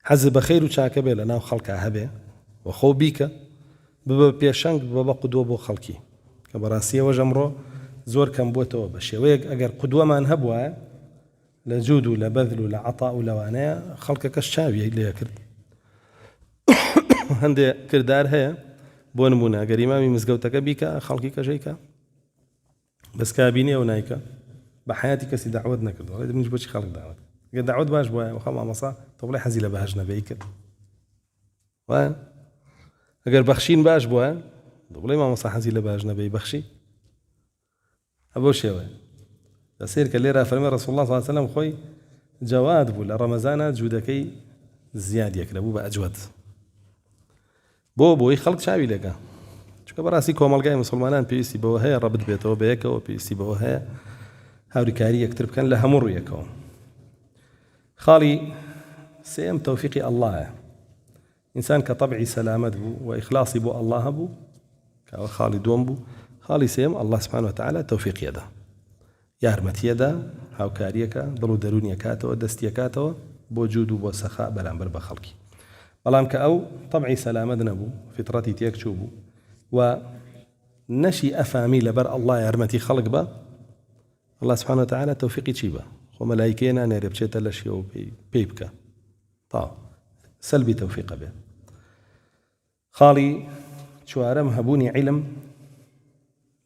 حزب خير وتشاكا به لنا خلق هبه وخو بيك ببا بيشنگ ببا قدوه بو خلقي كبراسي وجمرو زور كم بوتو بشويك اگر قدومان هبوا لجود ولا بذل ولا عطاء ولا وانايا خلقك الشاوي اللي يكرد هەندێک کردار هەیە بۆ نمونە ئەگەر ئیمامی مزگەوتەکە بیکە خەڵکی کەژەیکە بەس کابینێ و نایکە بە حیاتی کەسی داوەت نەکردو ڕێ منیش بۆچی خەڵک داوەت ئەگەر داوەت باش بووە وەخوا مامەسا تۆ بڵێ حەزی لە بەهەش نەبێی کرد وایە ئەگەر بەخشین باش بووە دۆ بڵێ مامەسا حەزی لە بەهەش نەبێی بەخشی ئەبۆ شێوەیە دەسێر کە لێرە فەرمێ ڕەسوڵ الله صلی الله علیه وسلم خۆی جەواد بوو لە ڕەمەزانە جوودەکەی زیادیەکرا بوو بە ئەجوەد بۆی خەڵک چاوی لەکە چونکە بەڕاستی کۆمەڵگای مسلمانان پێویستی بەوە هەیە ڕەبت بێتەوە بەیەکەوە پێویستی بەوە هەیە هاوریکاری یەکتر بکەن لە هەموو ڕوویەکەوە خاڵی سێم تەوفیقی ئەڵڵایە ئینسان کە طبعی سەلامەت بوو و ئیخلاصی بۆ ئەڵڵا هەبوو کەوە خاڵی دووەم بوو خاڵی سێم ئەڵڵا سبحانه وتعالى تەوفیقیەدا یارمەتیەدا هاوکاریەکە دڵ و دەرونیەکاتەوە دەستیەکاتەوە بۆ جود و بۆ سەخا بەرامبەر بە خەڵکی بەڵام کە ئەو طبعی سەلامەت نەبوو فطرەتی تێک چوو بوو و نەشی ئەفامی لەبەر ئەڵڵا یارمەتی خەڵک بە الله سبحانه وتعالى توفيقي چیبە خۆ مەلایکەیە نانێرێ بچێتە لە شێوە پێی بکە تا سەلبی تەوفیقە بێ خاڵی چوارەم هەبوونی عیلم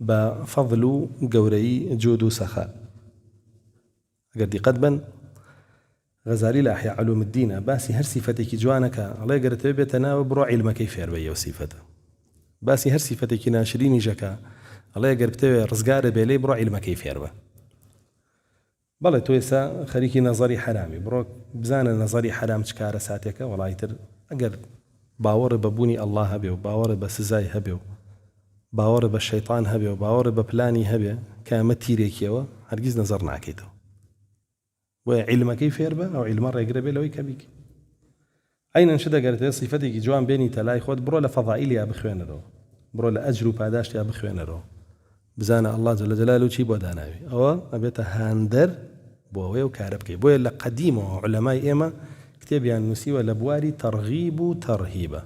بە فەضل و گەورەی جود و سەخا ئەگەر دیقەت بن غەزالی لە ئەحیا علوم الدینە باسی هەر سیفەتێکی جوانەکە ئەڵێ گەرتەوە بێتە ناوە بڕۆ عیلمەکەی فێر بە ئەو سیفەتە باسی هەر سیفەتێکی ناشرینی ژەکە ئەڵێ گەر بتەوێ ڕزگارە بێلێ بڕۆ عیلمەکەی فێر بە بەڵێ تۆ ئێستا خەریکی نەزەری حرامی بڕۆ بزانە نەزەری حرام چ کارە ساتێکە وەڵای تر ئەگەر باوەڕە بە بوونی ئەڵڵا هەبێ و باوەڕە بە سزای هەبێ و باوەڕە بە شەیطان هەبێ و باوەڕە بە پلانی هەبێ کە ئەمە تیرێکیەوە هەرگیز نەزەر ناکەیتەوە بۆیە عیلمەکەی فێر بە ئەو عیلمە ڕێگرە بێ لەوەی کە بیکە عینەن شە دەگەرێتەوە سیفەتێکی جوان بێنیتە لای خۆت بڕۆ لە فەضائیلیا بخوێنەرەوە بڕۆ لە ئەجر و پاداشتیا بخوێنەرەوە بزانە ئەڵڵا جەل جەلالوهو چی بۆ داناوی ئەوە ئەبێتە هاندەر بۆ ئەوەی و کارە بکەی بۆیە لە قەدیمەوە عولەمای ئێمە کتێبیان نووسیوە لە بواری تەرغیب و تەرهیبە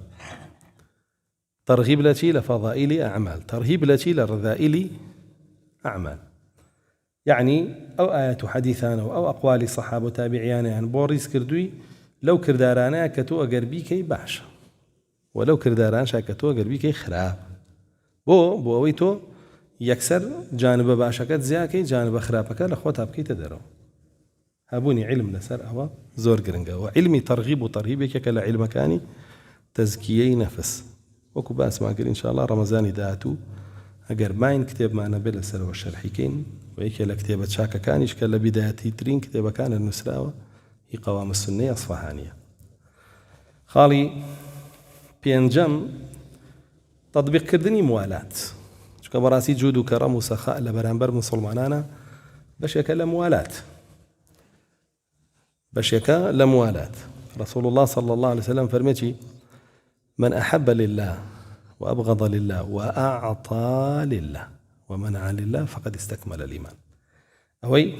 تەرغیب لە چی لە فەضائیلی ئەعمال تەرهیب لە چی لە ڕذائیلی ئەعمال یعنی ئەو ئاەت و حەدیثانەوە ئەو ئەقوالی سەحابە و تابعیانیان بۆ ڕیز کردووی لەو کردارانەیە کە تۆ ئەگەر بیکەی باشە و لەو کردارانشا کە تۆ ئەگەر بیکەی خراپ بۆ ئەوەی تۆ یەکسەر جانبە باشەکەت زیاکەی جانبە خراپەکە لە خۆتا بکەیتە دەرەوە هەبوونی عیلم لەسەر ئەوە زۆر گرنگە و عیلمی تەرغیب و تەرهیبێکێکە لە عیلمەکانی تەزکیەی نەفس وەکو باسمان کرد ئینشاءالله ڕەمەزانی داهاتوو ئەگەر ماین کتێبمانە بێ لەسەرەوە شەرحیکەین و یەکێ لە کتێبە چاکەکانیش کە لە بیدایەتی ترین کتێبەکانە نووسراوە هی قەوام السنەی ئەسفەهانیە خاڵی پێنجەم تەطبیقکردنی موالات چونکە بەڕاستی جود و کەڕەم و سەخا لە بەرامبەر مسلمانانە بەشێکە لە موالات بەشێکە لە موالات رسول الله صلى الله عليه وسلم فرميتي من أحب لله وأبغض لله وأعطى لله ومنع لله فقد استكمل الإيمان أوي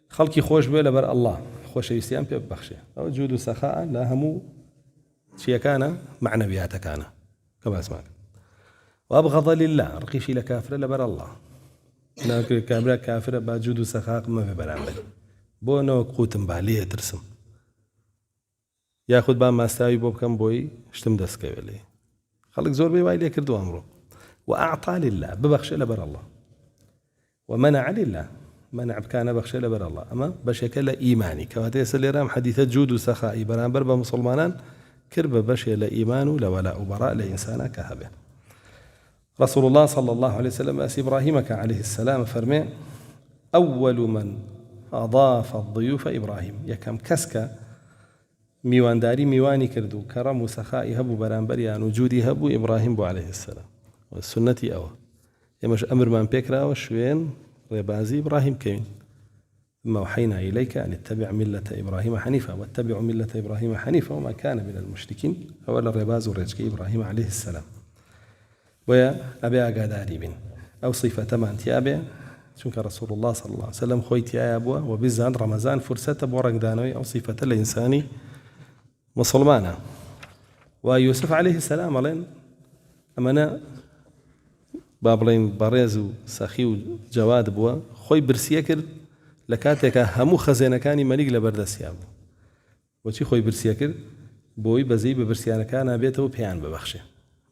خلقي خوش بيه لبر الله خوش يستيان بيه ببخشه أو جود سخاء لا همو شيء كان معنويات كان كما اسمعك وأبغض لله رقيشي لكافر لبر الله كابرا كافر بجود سخاء ما في برامبر بۆ نەوە قوتم با لێ ترسم یاخود با ماستاوی بۆ بکەم بۆی شتم دەستکەوێ لێ خەڵک زۆر بێ وای لێ کردو ئەمڕۆ وأعطى لله ببەخشێ لەبەر الله ومنع لله منع بکانە بەخشێ لەبەر الله ئەمە بەشێکە لە ئیمانی کەواتە ئێستا لێرام حەدیثە جود و سەخائی بەرامبەر بە مسلمانان کرد بە بەشێ لە ئیمان و لە وەلا و بەڕا لە ئینسانە کە هەبێ رسول الله صلى الله عليه وسلم أسي إبراهيمك عليه السلام فرمي أول من أضاف الضيوف إبراهيم يكم كسك ميوان داري ميواني كردو كرم وسخاء هبو برانبريان وجودي هبو إبراهيم بو عليه السلام والسنة أوى يمش أمر من بكرة وشوين ربازي إبراهيم كين ثم أوحينا إليك أن اتبع ملة إبراهيم حنيفا واتبعوا ملة إبراهيم حنيفا وما كان من المشركين أولا الرباز ورجكي إبراهيم عليه السلام ويا أبي أقاداري بن أو صفة ما أنت أبي چونکە رسول الله صلى الله عليه وسلم خۆی تایە بووە و بزان ڕەمەزان فرسەتە بۆ ڕنگدانەوەی ئەو صفەتە لە ئینسانی مسلمانە و یوسف عليه السلام ئەڵێن ئەمەنە با بڵێن بەڕێز و سەخی و جەواد بووە خۆی برسیە کرد لە کاتێکە هەموو خەزێنەکانی مەلیک لە بەردەستیا بوو بۆچی خۆی برسیە کرد بۆی بەزەی بە برسیانەکان نابێتەوە پێیان ببەخشێ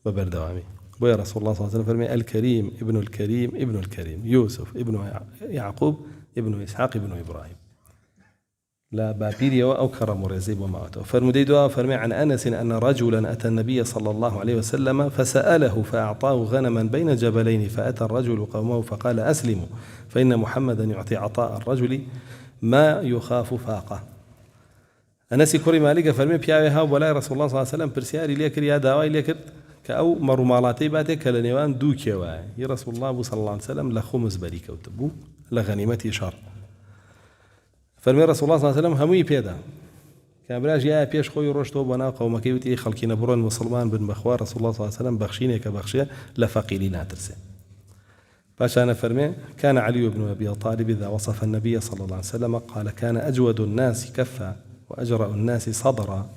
بە بەردەوامی. بۆیە رسول الله صلى الله عليه وسلم فەرمێ الكريم ابن الكريم ابن الكريم يوسف ابن يعقوب ابن إسحاق ابن إبراهيم لا بابيري أو كرم ورزي وماته. فرمودي دعاء فرمي عن أنس أن رجلا أتى النبي صلى الله عليه وسلم فسأله فأعطاه غنما بين جبلين فأتى الرجل قومه فقال أسلموا فإن محمدا يعطي عطاء الرجل ما يخاف فاقه. أنس كوري مالك فرمي بياوها ولا رسول الله صلى الله عليه وسلم برسياري ليكر يا داواي ليكر كأو مرمالاتي باتي كالنيوان دوكي واي يا رسول الله صلى الله عليه وسلم لخمس بريكة وتبو لغنيمتي شر. فرمي رسول الله صلى الله عليه وسلم هموي بيدا كابراج يا بيش خوي روشتو بنا قوم كيوتي خلقنا برون مسلمان بن بخوار رسول الله صلى الله عليه وسلم بخشيني كبخشيه لفقيرين ترسي. فاشان فرمي كان علي بن أبي طالب إذا وصف النبي صلى الله عليه وسلم قال كان أجود الناس كفا وأجرأ الناس صدرا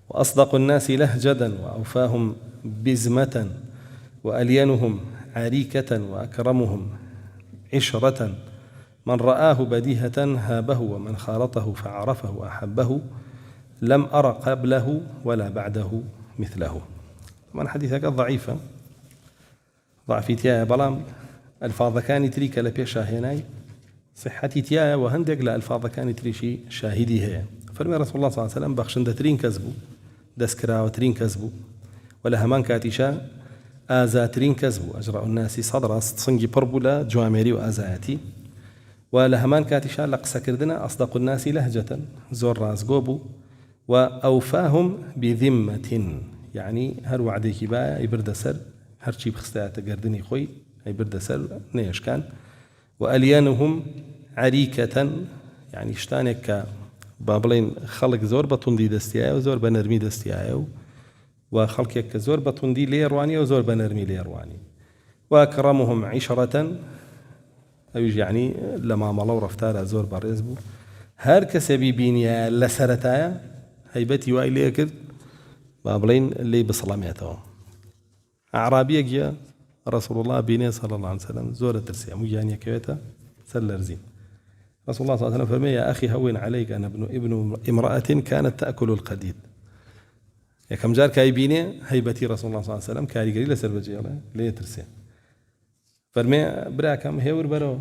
وأصدق الناس لهجة وأوفاهم بزمة وألينهم عريكة وأكرمهم عشرة من رآه بديهة هابه ومن خالطه فعرفه وأحبه لم أر قبله ولا بعده مثله. طبعا حديثك ضعيفة ضعفيتيا بلام الفاظ كان تريك لبيشا هناي صحتي تيا وهندق لألفاظ كان تريشي شاهدي هي. فرمي رسول الله صلى الله عليه وسلم بخشن ترين كذبو دسكرا وترين كذبو ولا همان كاتيشا آزاترين كذبو أجرأ الناس صدر صنجي بربولا جواميري وآزاتي ولا همان كاتيشا لقسا كردنا أصدق الناس لهجة زور راس قوبو وأوفاهم بذمة يعني هر وعديكي بايا يبرد سر هر شي بخستات قردني خوي يبرد سر نيش كان وأليانهم عريكة يعني شتانك بابلين خلق زور بطندي دستيايا وزور بنرمي دستيايا وخلقك زور بطندي ليرواني وزور بنرمي ليرواني وأكرمهم عشرة أو يعني لما ملو رفتار زور باريزبو هر كسبي بينيا لسرتايا هيبتي واي ليكر بابلين اللي بسلاميته أعرابيك يا رسول الله بيني صلى الله عليه وسلم زور ترسي مجانية كويتا سلرزين رسول الله صلى الله عليه وسلم فرمي يا أخي هون عليك أنا ابن امرأة كانت تأكل القديد يا كم جار كايبيني هيبتي رسول الله صلى الله عليه وسلم كاري قليل سربجي الله ليه ترسي فرمي براكم هيور برو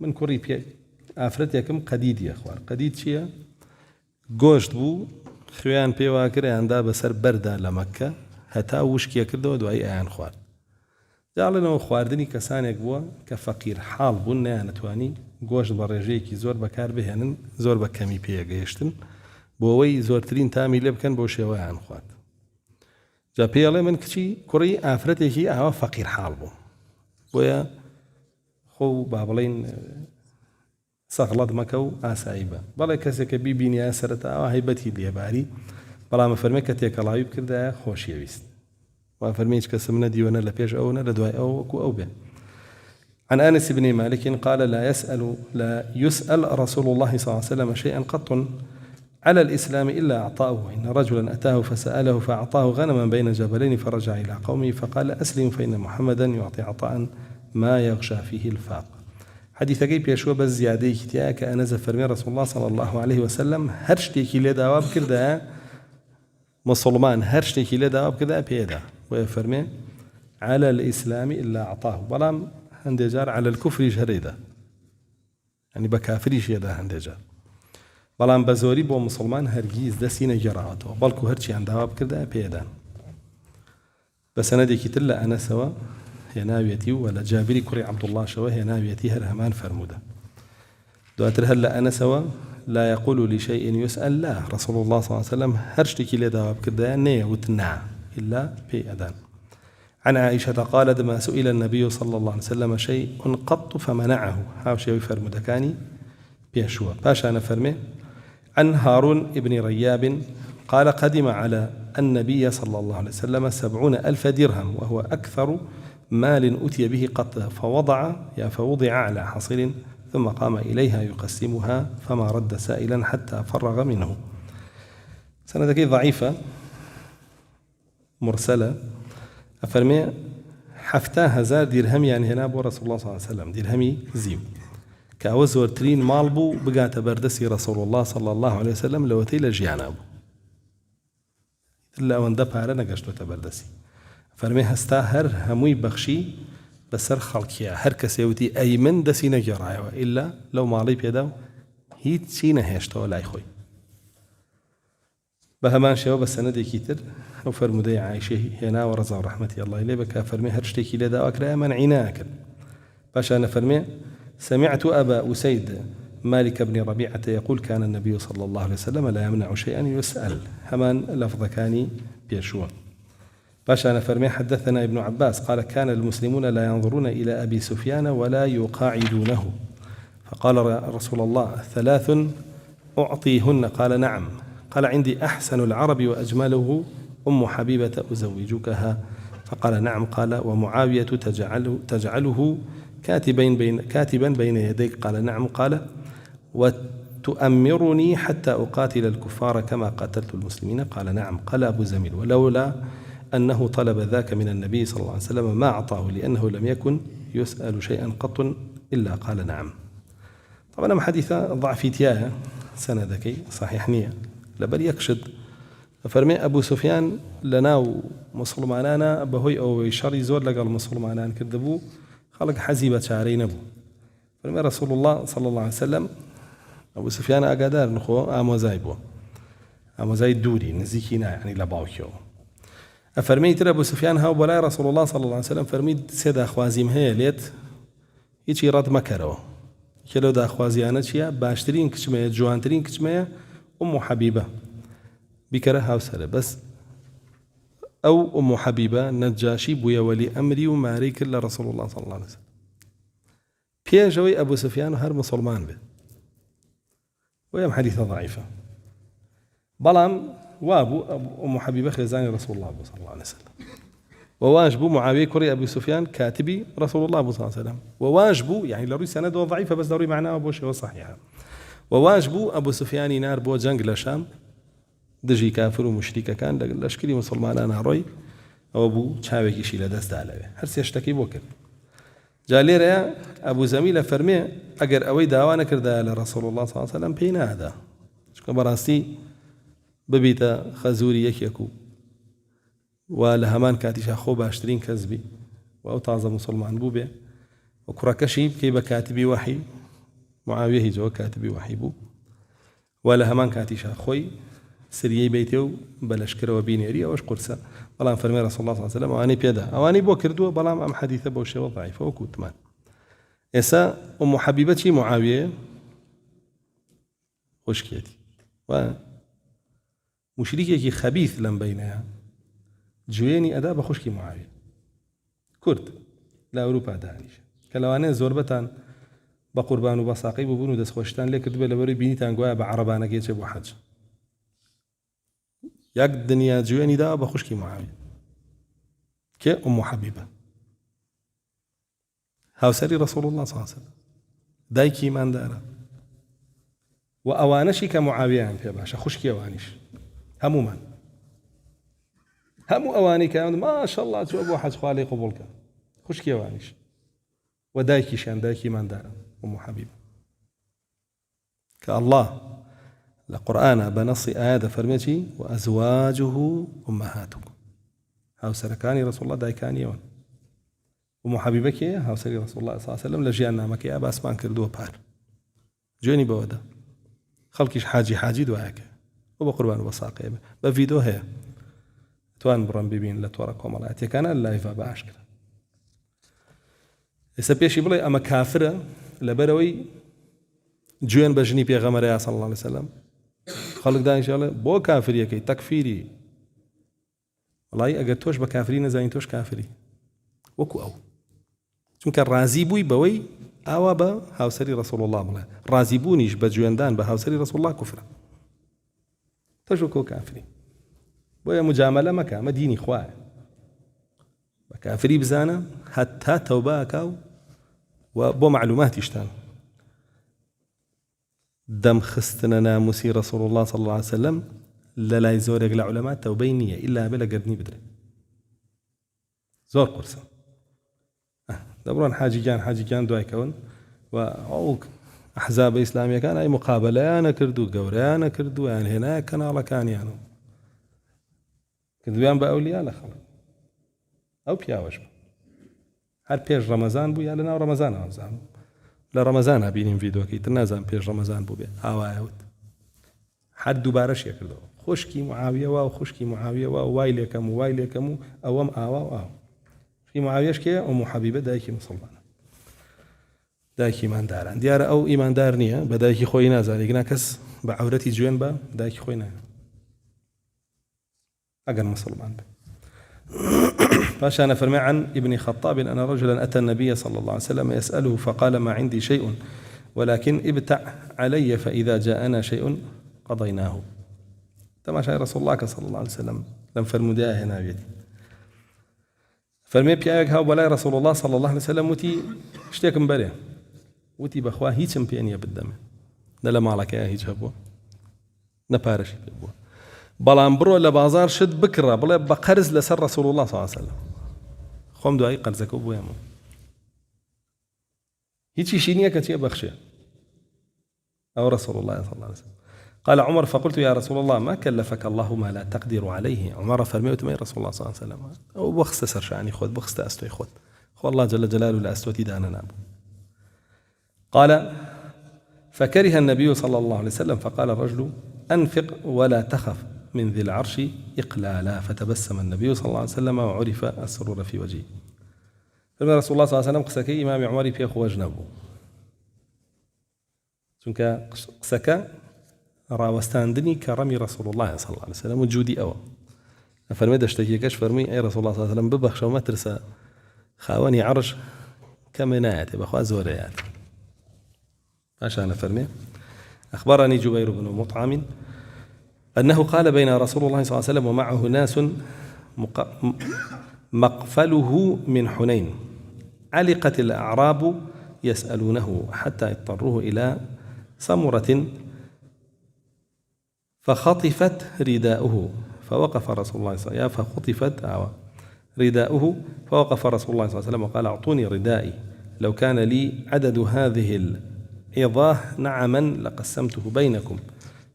من كوري بي افرتكم قديد يا اخوان قديد شيا گۆشت بوو خوێیان پێوا کرد ئەیاندا بەسەر بەردا لە مەککە هەتا وشکیە کردەوە دوای ئەیان خوارد. جاڵێنەوە خواردنی کەسانێک بووە کە فەقیر حاڵ بوون نەیانەتوانی گۆشت بە ڕێژەیەکی زۆر بەکار بهێنن زۆر بە کەمی پێگەیشتن بۆ ئەوەی زۆرترین تامی لێ بکەن بۆ شێوەیان خوارد. جا پێڵێ من کچی کوڕی ئافرەتێکی ئاوا فەقیر حاڵ بوو بۆیە خۆ با بڵێن سەغڵەت مەکە و ئاسایی بە بەڵێ کەسێکە بیبینیە سەرەتاوە هەیبەتی لێباری بەڵام فەرمێ کە تێکەڵاوی بکردایە خۆشیەویست و فەرمێ هیچ کەسم نەدیوەنە لە پێش ئەوە لە دوای ئەو وەکو ئەو بێ. عن أنس بن مالك قال لا يسأل رسول الله صلى الله عليه وسلم شيئا قط على الإسلام إلا أعطاه إن رجلا أتاه فسأله فأعطاه غنما بين جبلين فرجع إلى قومه فقال أسلم فإن محمدا يعطي عطاء ما يغشى فيه الفاق. حديث كيف يشوى بالزيادة كتيا كأنز فرمي رسول الله صلى الله عليه وسلم هرشتكي لدواب كردا مسلمان هرشتكي لدواب كردا بيدا ويفرمي على الإسلام إلا أعطاه بلام هندجار على الكفر جريدا يعني بكافريش يدا هندجار بلام بزوري بو مسلمان هرگيز دسين جراته بلكو هرشي عن دواب كردا بيدا بس أنا ديكي تلا أنا سوا هي ناويتي ولا جابري كري عبد الله شوى هي ناويتي هرهمان فرمودة دواتر هلا أنا سوا لا يقول لشيء يسأل لا رسول الله صلى الله عليه وسلم هرشتكي لدواب كردا نية وتنع إلا في أذان. عن عائشة قالت ما سئل النبي صلى الله عليه وسلم شيء قط فمنعه هاو شيء فرمودة كاني بيشوى باشا أنا فرمي. عن هارون ابن رياب قال قدم على النبي صلى الله عليه وسلم 70,000 درهم وهو أكثر مال أتي به قط فوضع على حصير ثم قام إليها يقسمها فما رد سائلا حتى فرغ منه. سندك ضعيفة مرسلة أفرمي 7,000 درهم يعني هنا بو رسول الله صلى الله عليه وسلم درهمي زيو كأوزور ترين مالبو بقات بردسي رسول الله صلى الله عليه وسلم لوتي لجيانا بو إلا ئەوەندە پارە نەگەشتوتە بەردەسی فەرمێ هەستا هەر هەمووی بەخشی بەسەر خەڵکیە هەر کەسێوتی ئەی من دەسی نەگێڕایەوە ئیلا لەو ماڵی پێدا و هیچی نەهێشتەوە لای خۆی بە هەمان شێوە بە سەنەدێکی تر ئەو فەرمودەی عایشەی هێناوە ڕەزا و ڕەحمەتی ئەڵڵای لێ بکا فەرمێ هەر شتێکی لێ داواکرایە مەنعی ناکرد پاشان فەرمێ سمعت أبا أسيد مالك بن ربيعة يقول كان النبي صلى الله عليه وسلم لا يمنع شيئا يسأل همان لفظ كاني بيشوا باشا فرمي حدثنا ابن عباس قال كان المسلمون لا ينظرون إلى أبي سفيان ولا يقاعدونه فقال رسول الله 3 أعطيهن قال نعم قال عندي أحسن العرب وأجمله أم حبيبة أزوجكها فقال نعم قال ومعاوية تجعله كاتبا بين يديك قال نعم قال وتؤمرني حتى أقاتل الكفار كما قاتلت المسلمين قال نعم قال أبو زميل ولولا أنه طلب ذاك من النبي صلى الله عليه وسلم ما أعطاه لأنه لم يكن يسأل شيئا قط إلا قال نعم طبعا حديثة ضعفيتيا سندكي صحيح نية لبل يكشد فرمي أبو سفيان لنا مسلمانانا بهوي أو شري زور لقى المسلمانان كذبوا خلق حزيبة شعرين أبو فرمي رسول الله صلى الله عليه وسلم أبو سفيان أقادار نخو أموزاي دوري نزيكينا يعني لباوكيو أفرمي ترى أبو سفيان هاو بلاي رسول الله صلى الله عليه وسلم فرمي سيدا خوازيم هي ليت هيچی رد مكروا كلو دا خوازيانا چيا باشترين كچمية جوانترين كچمية أم حبيبة بكره هاو سره بس أو أم حبيبة نجاشي بويا ولي أمري وماري كل رسول الله صلى الله عليه وسلم بيجوي أبو سفيان هر مسلمان به ويم حديثة ضعيفة بلام وابو أم حبيبة خزاني رسول الله صلى الله عليه وسلم وواجبوا معاوية كري أبو سفيان كاتبي رسول الله صلى الله عليه وسلم وواجبوا يعني لروي سند ضعيفة بس دوري معناه أبو شيء صحيحة وواجبوا أبو سفيان نار بو جنگ لشام دژی کافر و مشریکەکان لەشکری مسلمانان هەڕۆی ئەوە بوو چاوێکیشی لە دەستدا لەوێ هەر سێ شتەکەی بۆ کرد جا لێرەیە ئەبوو زەمیل فەرمێ ئەگەر ئەوەی داوا نەکردایە لە ڕەسوڵ الله صلی الله علیه وسلم پێی نادا چونکە بەڕاستی ببیتە خەزووری یەکێک و لە هەمان کاتیشا خۆ باشترین کەس بی و ئەو تازە مسلمان بوو بێ و کوڕەکەشی بکەی بە کاتبی وەحی معاویە هیچەوە کاتبی وەحی بوو و لە هەمان کاتیشا خۆی سریەی بیتێ و بەلەشکرەوە بینێری ئەوەش قورسە بەڵام فەرمێ رەسوڵ الله صلی الله علیه وسلم ئەوانەی پێدا ئەوانەی بۆ کردووە بەڵام ئەم حەدیثە بەو شێوە ضعیفە وەکو وتمان ئێستا ئوم حەبیبە چی معاویە خوشکێتی و مشریکێکی خەبیث لەم بینەیە جوێنی ئەدا بە خوشکی معاویە کورد لە ئەوروپا دانیشە کە لەوانەیە زۆربەتان بە قوربان و بە ساقی ببوون و دەستخۆشتان لێ کردبێ لەبەرەوەی بینیتان گوایە بە عەرەبانەکەی چێ بۆ حەج يك دنيا جواني دا بخشكي معاوية كأم حبيبة هاو سري رسول الله صلى الله عليه وسلم دايكي من دارا وأوانشي كمعاوية في باشا خشكي أوانش همو من همو أواني كان ما شاء الله جو أبو حج خوالي قبولك خشكي أوانش ودايكي شان دايكي من دارا أم حبيبة كالله القرآن بنص آيات فرمتي وأزواجه أمهاتكم هاو سركاني رسول الله دايكاني يوان أم حبيبك هاو سري رسول الله صلى الله عليه وسلم لجيان نامك يا أبا أسمان كردوه بار جوني بودا خلقيش حاجي دواك وبقربان وبساقي بفيديو هي توان بران ببين لتوركم الله كان الله يفا باشكر يسبيشي بلاي أما كافرة لبروي جوين بجني بيغمر صلى الله عليه وسلم خلق دا إن شاء الله بو كافرية كي تكفيري والله أجر توش بكافرين نزاين توش كافري وكو أو چونك رازي بوي بوي أو با هاوسري رسول الله بلا رازي بونيش بجواندان بهاوسري رسول الله كفر توش وكو كافري بويا مجاملة مكا ما ديني خواه بكافري بزانا حتى توباكاو وبو معلومات يشتان دم خستنا ناموسي رسول الله صلى الله عليه وسلم لا يزورك العلماء توبينية إلا بلا قدني بدري زور قرصة دبران حاجي كان دواي كون وعوك أحزاب إسلامية كان أي مقابلة أنا كردو قوري أنا كردو يعني هنا كان على كان يعني کردویان بە ئەولیا لە خەڵک ئەو پیاوەش بوو هەر پێش ڕەمەزان بوو یا لە ناو ڕەمەزانەوە زانم لە ڕەمەزانە بینیم ڤیدۆکەی تر نازانم پێش ڕەمەزان بوو بێ ئاوایەوت هەر دووبارەشیە کردەوە خوشکی معاویەوە و خوشکی معاویەوە وای لێکەم و وای لێکەم و ئەوەم ئاوا و ئاو خوشکی معاویەش کێ ئەو حەبیبە دایکی موسڵمانە دایکی ئیمانداران دیارە ئەو ئیماندار نییە بە دایکی خۆی نازانێت گنا کەس بە عەورەتی جوێن بە دایکی خۆی نایە ئەگەر مسلمان بێ باشا فرمى عن ابن خطاب أن رجلا أتى النبي صلى الله عليه وسلم يسأله فقال ما عندي شيء ولكن ابتع علي فإذا جاءنا شيء قضيناه تماشى رسول الله صلى الله عليه وسلم لم فرموداه هنا بيدي فرمي بياك هاو بلاي رسول الله صلى الله عليه وسلم وتي اشتيكم بريه وتي بخواه هيتم بيني بالدم لا مالك يا هيج هبو نبارش بو بەڵام بڕۆ لە بازار شت بکڕە بڵێ بە قەرز لەسەر ڕەسوڵ الله صلی الله علیه وسلم خۆم دوایی قەرزەکە بۆیەمە هیچیشی نییە کە چێ بەخشێ أو رسول الله صلى الله عليه وسلم قال عمر فقلت يا رسول الله ما كلفك الله ما لا تقدر عليه عمر فرميت ما رسول الله صلى الله عليه وسلم أو بخست سرشاني خود بخست أستوي خود خو الله جل جلاله لا أستوتي دانا ناب قال فكره النبي صلى الله عليه وسلم فقال الرجل أنفق ولا تخف من ذي العرش إقلالا فتبسم النبي صلى الله عليه وسلم وعرف السرور في وجهه فرمى رسول الله صلى الله عليه وسلم قسكي إمام عمر في أخو وجنبه چونکە قسەکە ڕاوەستاندنی کەڕەمی ڕەسوڵ الله صلی الله عليه وسلم وجودی ئەوە فەرمێ دەشتێکیەکەش فەرمووی ئەی ڕەسوڵ الله صلی الله عليه وسلم ببەخشە مەترسە خاوەنی عەرش کەمێ نایەتێ بەخوا زۆرەیات پاشانە فەرمێ أخبرني جبير بن مطعم أنه قال بين رسول الله صلى الله عليه وسلم ومعه ناس مقفله من حنين علقت الأعراب يسألونه حتى اضطروه إلى سمرة فخطفت رداؤه فوقف رسول الله صلى الله عليه وسلم فخطفت رداؤه فوقف رسول الله صلى الله عليه وسلم وقال أعطوني ردائي لو كان لي عدد هذه العظاه نعما لقسمته بينكم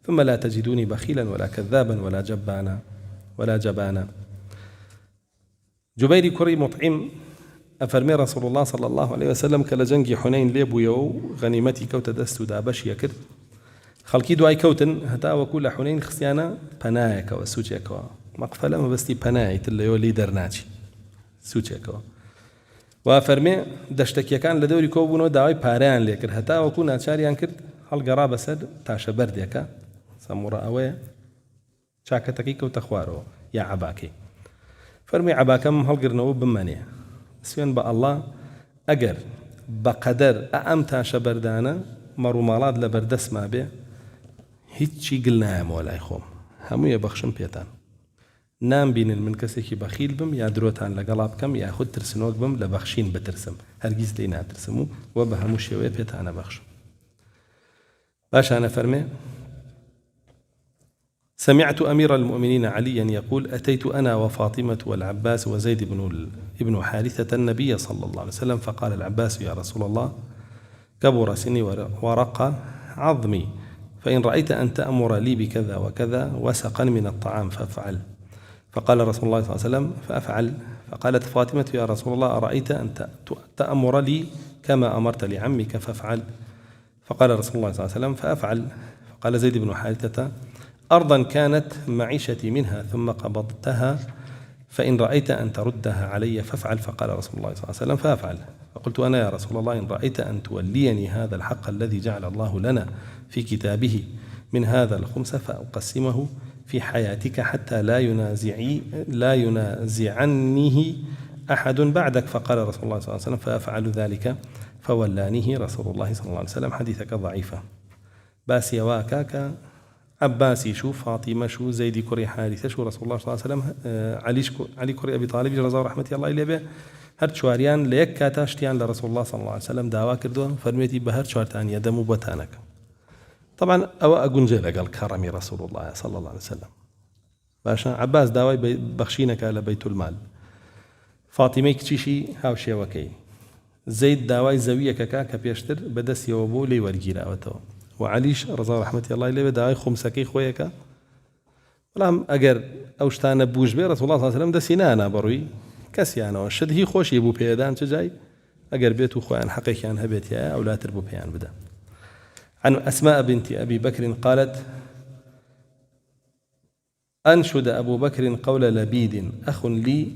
ثم لا تجدوني بخيلا ولا كذابا ولا جبانا جبير كري مطعم أفرمي رسول الله صلى الله عليه وسلم كلا جنگي حنين ليبويو غنيمتي كوت دستو دابش يكر خلقي دواي كوتن هتا وكل حنين خسيانا پنايك وسوچيك مقفله ما بستي پناي تليو ليدر ناچي سوچيك وفرمي دشتكي كان لدوري كوبونو داوي پاريان ليكر هتا وكو ناچاريان كرد هل قرابه سد تاش برديكا سمورا اوي چاكتكي كوت خوارو يا عباكي فرمي عباكم هل قرنو بماني سوين با الله اگر بقدر امتا شبردانا مرومالات لبردس ما به هیچی قلنا يا مولاي خوم همو يبخشم بيتان نام بين من كسيكي بخيل بم يا دروتان لقلاب كم يا خد ترسنوك بم لبخشين بترسم هرگيز لينا ترسمو وبهمو شوية بيتانا بخشم باش أنا فرمي سمعت أمير المؤمنين عليا يقول أتيت أنا وفاطمة والعباس وزيد ابن حارثة النبي صلى الله عليه وسلم فقال العباس يا رسول الله كبر سني ورق عظمي فإن رأيت أن تأمر لي بكذا وكذا وسقا من الطعام فافعل فقال رسول الله صلى الله عليه وسلم فأفعل فقالت فاطمة يا رسول الله أرأيت أن تأمر لي كما أمرت لعمك فافعل فقال رسول الله صلى الله عليه وسلم فأفعل فقال زيد بن حارثة أرضا كانت معيشتي منها ثم قبضتها فإن رأيت أن تردها علي فافعل فقال رسول الله صلى الله عليه وسلم فأفعل فقلت أنا يا رسول الله إن رأيت أن توليني هذا الحق الذي جعل الله لنا في كتابه من هذا الخمس فأقسمه في حياتك حتى لا ينازعنه أحد بعدك فقال رسول الله صلى الله عليه وسلم فأفعل ذلك فولانيه رسول الله صلى الله عليه وسلم حديثك ضعيفة باسي واكاك عباسي شو فاطمة شو زيد كري حارثة شو رسول الله صلى الله عليه وسلم علي كري أبي طالب رضا رحمة الله إليه به هر شواريان ليك كاتاشتيان لرسول الله صلى الله عليه وسلم دعوا كردوه فرميتي بهر شوارتان يدمو بتانك طبعا أو أجنجل قال كرمي رسول الله صلى الله عليه وسلم باشا عباس داوي بخشينك على بيت المال فاطمة كتشي هاوشي وكي زيد داوي زوية كاكا بيشتر بدس يوبو لي ورجيلا وتو وعليش رضا رحمة الله إليه داوي خمسكي خويك بەڵام ئەگەر ئەو شتانە بوش بێ ڕەسوڵ الله صلی الله علیه وسلم دەستی نانا بەڕووی کەسیانەوە شت هی خۆشی بوو پێدان چ جای ئەگەر بێت و خۆیان حەقێکیان هەبێت یا ئەولاتر بوو پێیان بدە. عن أسماء بنت أبي بكر قالت أنشد أبو بكر قول لبيد أخ لي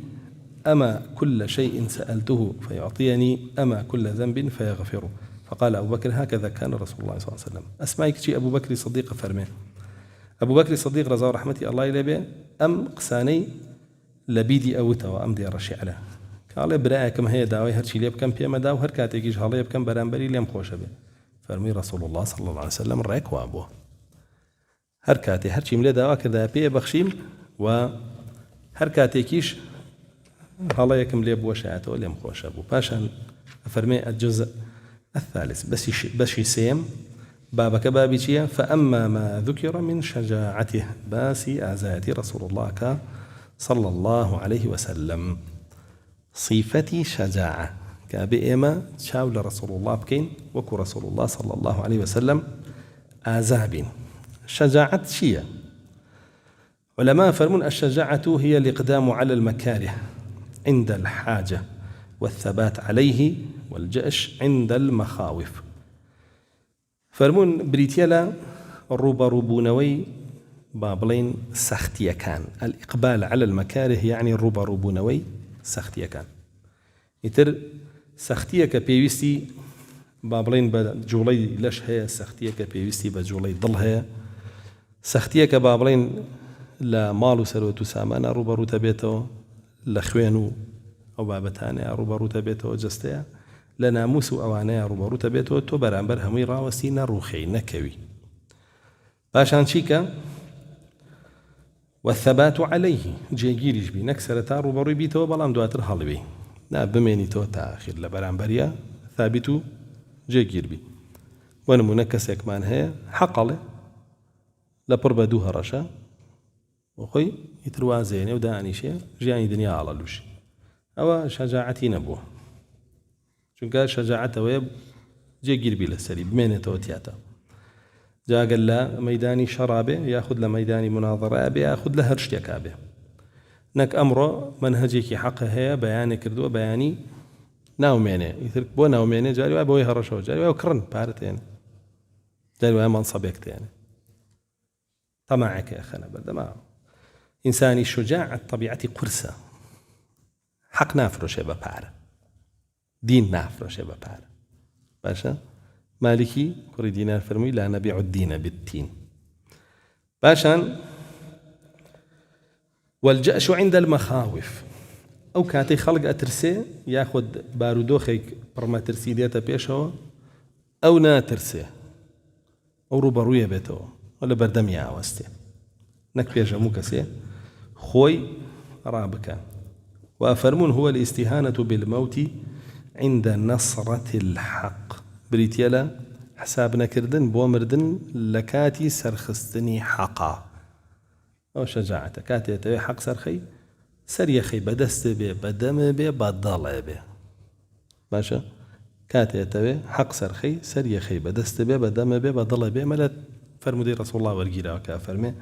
أما كل شيء سألته فيعطيني أما كل ذنب فيغفره. فقال أبو بكر هكذا كان رسول الله صلى الله عليه وسلم. أسمعك شيء أبو بكر صديق فرمي أبو بكر الصديق رضا رحمتي الله إليه أم قساني لبيدي أوتا وأم دي رشي عليه قال براءكم هي داوي هرشي ليب كم بيما داو هر كاتيكيش هالي بكم برانبري ليم خوش به. فرمي رسول الله صلى الله عليه وسلم رأيك وابوه هر كاتي هرشي ملي داوا كذا بيه بخشيم و هر كاتيكيش هالي يكم ليب وشعته ليم خوش أبو باشا. فرمي الجزء الثالث بس سيم بابك بابي فأما ما ذكر من شجاعته باسي أعزائي رسول الله صلى الله عليه وسلم صفتي شجاعة كابئما شاول رسول الله بكين وكو رسول الله صلى الله عليه وسلم آزابين شجاعة شيء. علماء فرمون الشجاعة هي الإقدام على المكاره عند الحاجة والثبات عليه والجأش عند المخاوف. فرمون بريتيلا الروبروبونوي بابلين سختية كان الإقبال على المكاره يعني الروبروبونوي سختية كان يتر سختية كبيوستي بابلين بجولي لش هي سختية كبيوستي بجولي ضل هي سختية كبابلين لا مالو سروتو سامانا روبرو تبيتو لخوينو أو بابتاني روبرو تبيتو جستيا لناموس أوانيا روبرو تبيتو تو برانبر همي راوستينا روخي نكوي باشان شيكا والثبات عليه جيجيريش بي نكسر تا روبرو بيتو بلام دواتر حالبي نا بميني تو تاخير لبرانبريا ثابتو جيجير بي ونمونا كسيك مان هي حقله لبربا دوها رشا وخي يتروا زيني وداني شيء جاني دنيا على لوش أو شجاعتي نبوه چونکە شجاعتەوەیە جێگیر بی لەسەری بمێنێتەوە تیاتە جا گەل لە مەیدانی شەڕابێ یاخود لە مەیدانی مناظەڕە بێ یاخود لە هەر شتێکا بێ نەک ئەمڕۆ منهەجێکی حەق هەیە بەیانێک کردووە بەیانی ناومێنێ ئیتر بۆ ناومێنێ جاری وای بۆی هەڕەشەوە جاری وای کڕن پارەت هێنێ جاری وای مەنسەبێک تێنێ تەماعێکە خەنە بەردەما ئینسانی شجاع طبیعەتی قورسە حەق نافرۆشێ بە پارە دين نافرشه بپار باشا مالكي كوري دينار فرمي لا نبيع الدين بالتين باشا والجأش عند المخاوف او كاتي خلق اترسي ياخد بارودوخيك برما ترسي ديتا بيشو او نا ترسي او روبروية بيتو ولا بردمي عاوستي نك بيجا موكسي خوي رابكا وافرمون هو الاستهانة بالموت عند نصرة الحق بريتيلا حسابنا كردن بومردن لكاتي سرخستني حقا أو شجاعة كاتي يتوي حق سرخي سريخي بدست بي بدم بي بدل بي باشا كاتي يتوي حق سرخي سريخي بدست بي بدم بي بدل بي ملت فرمودي رسول الله ورقيرا وكافرمي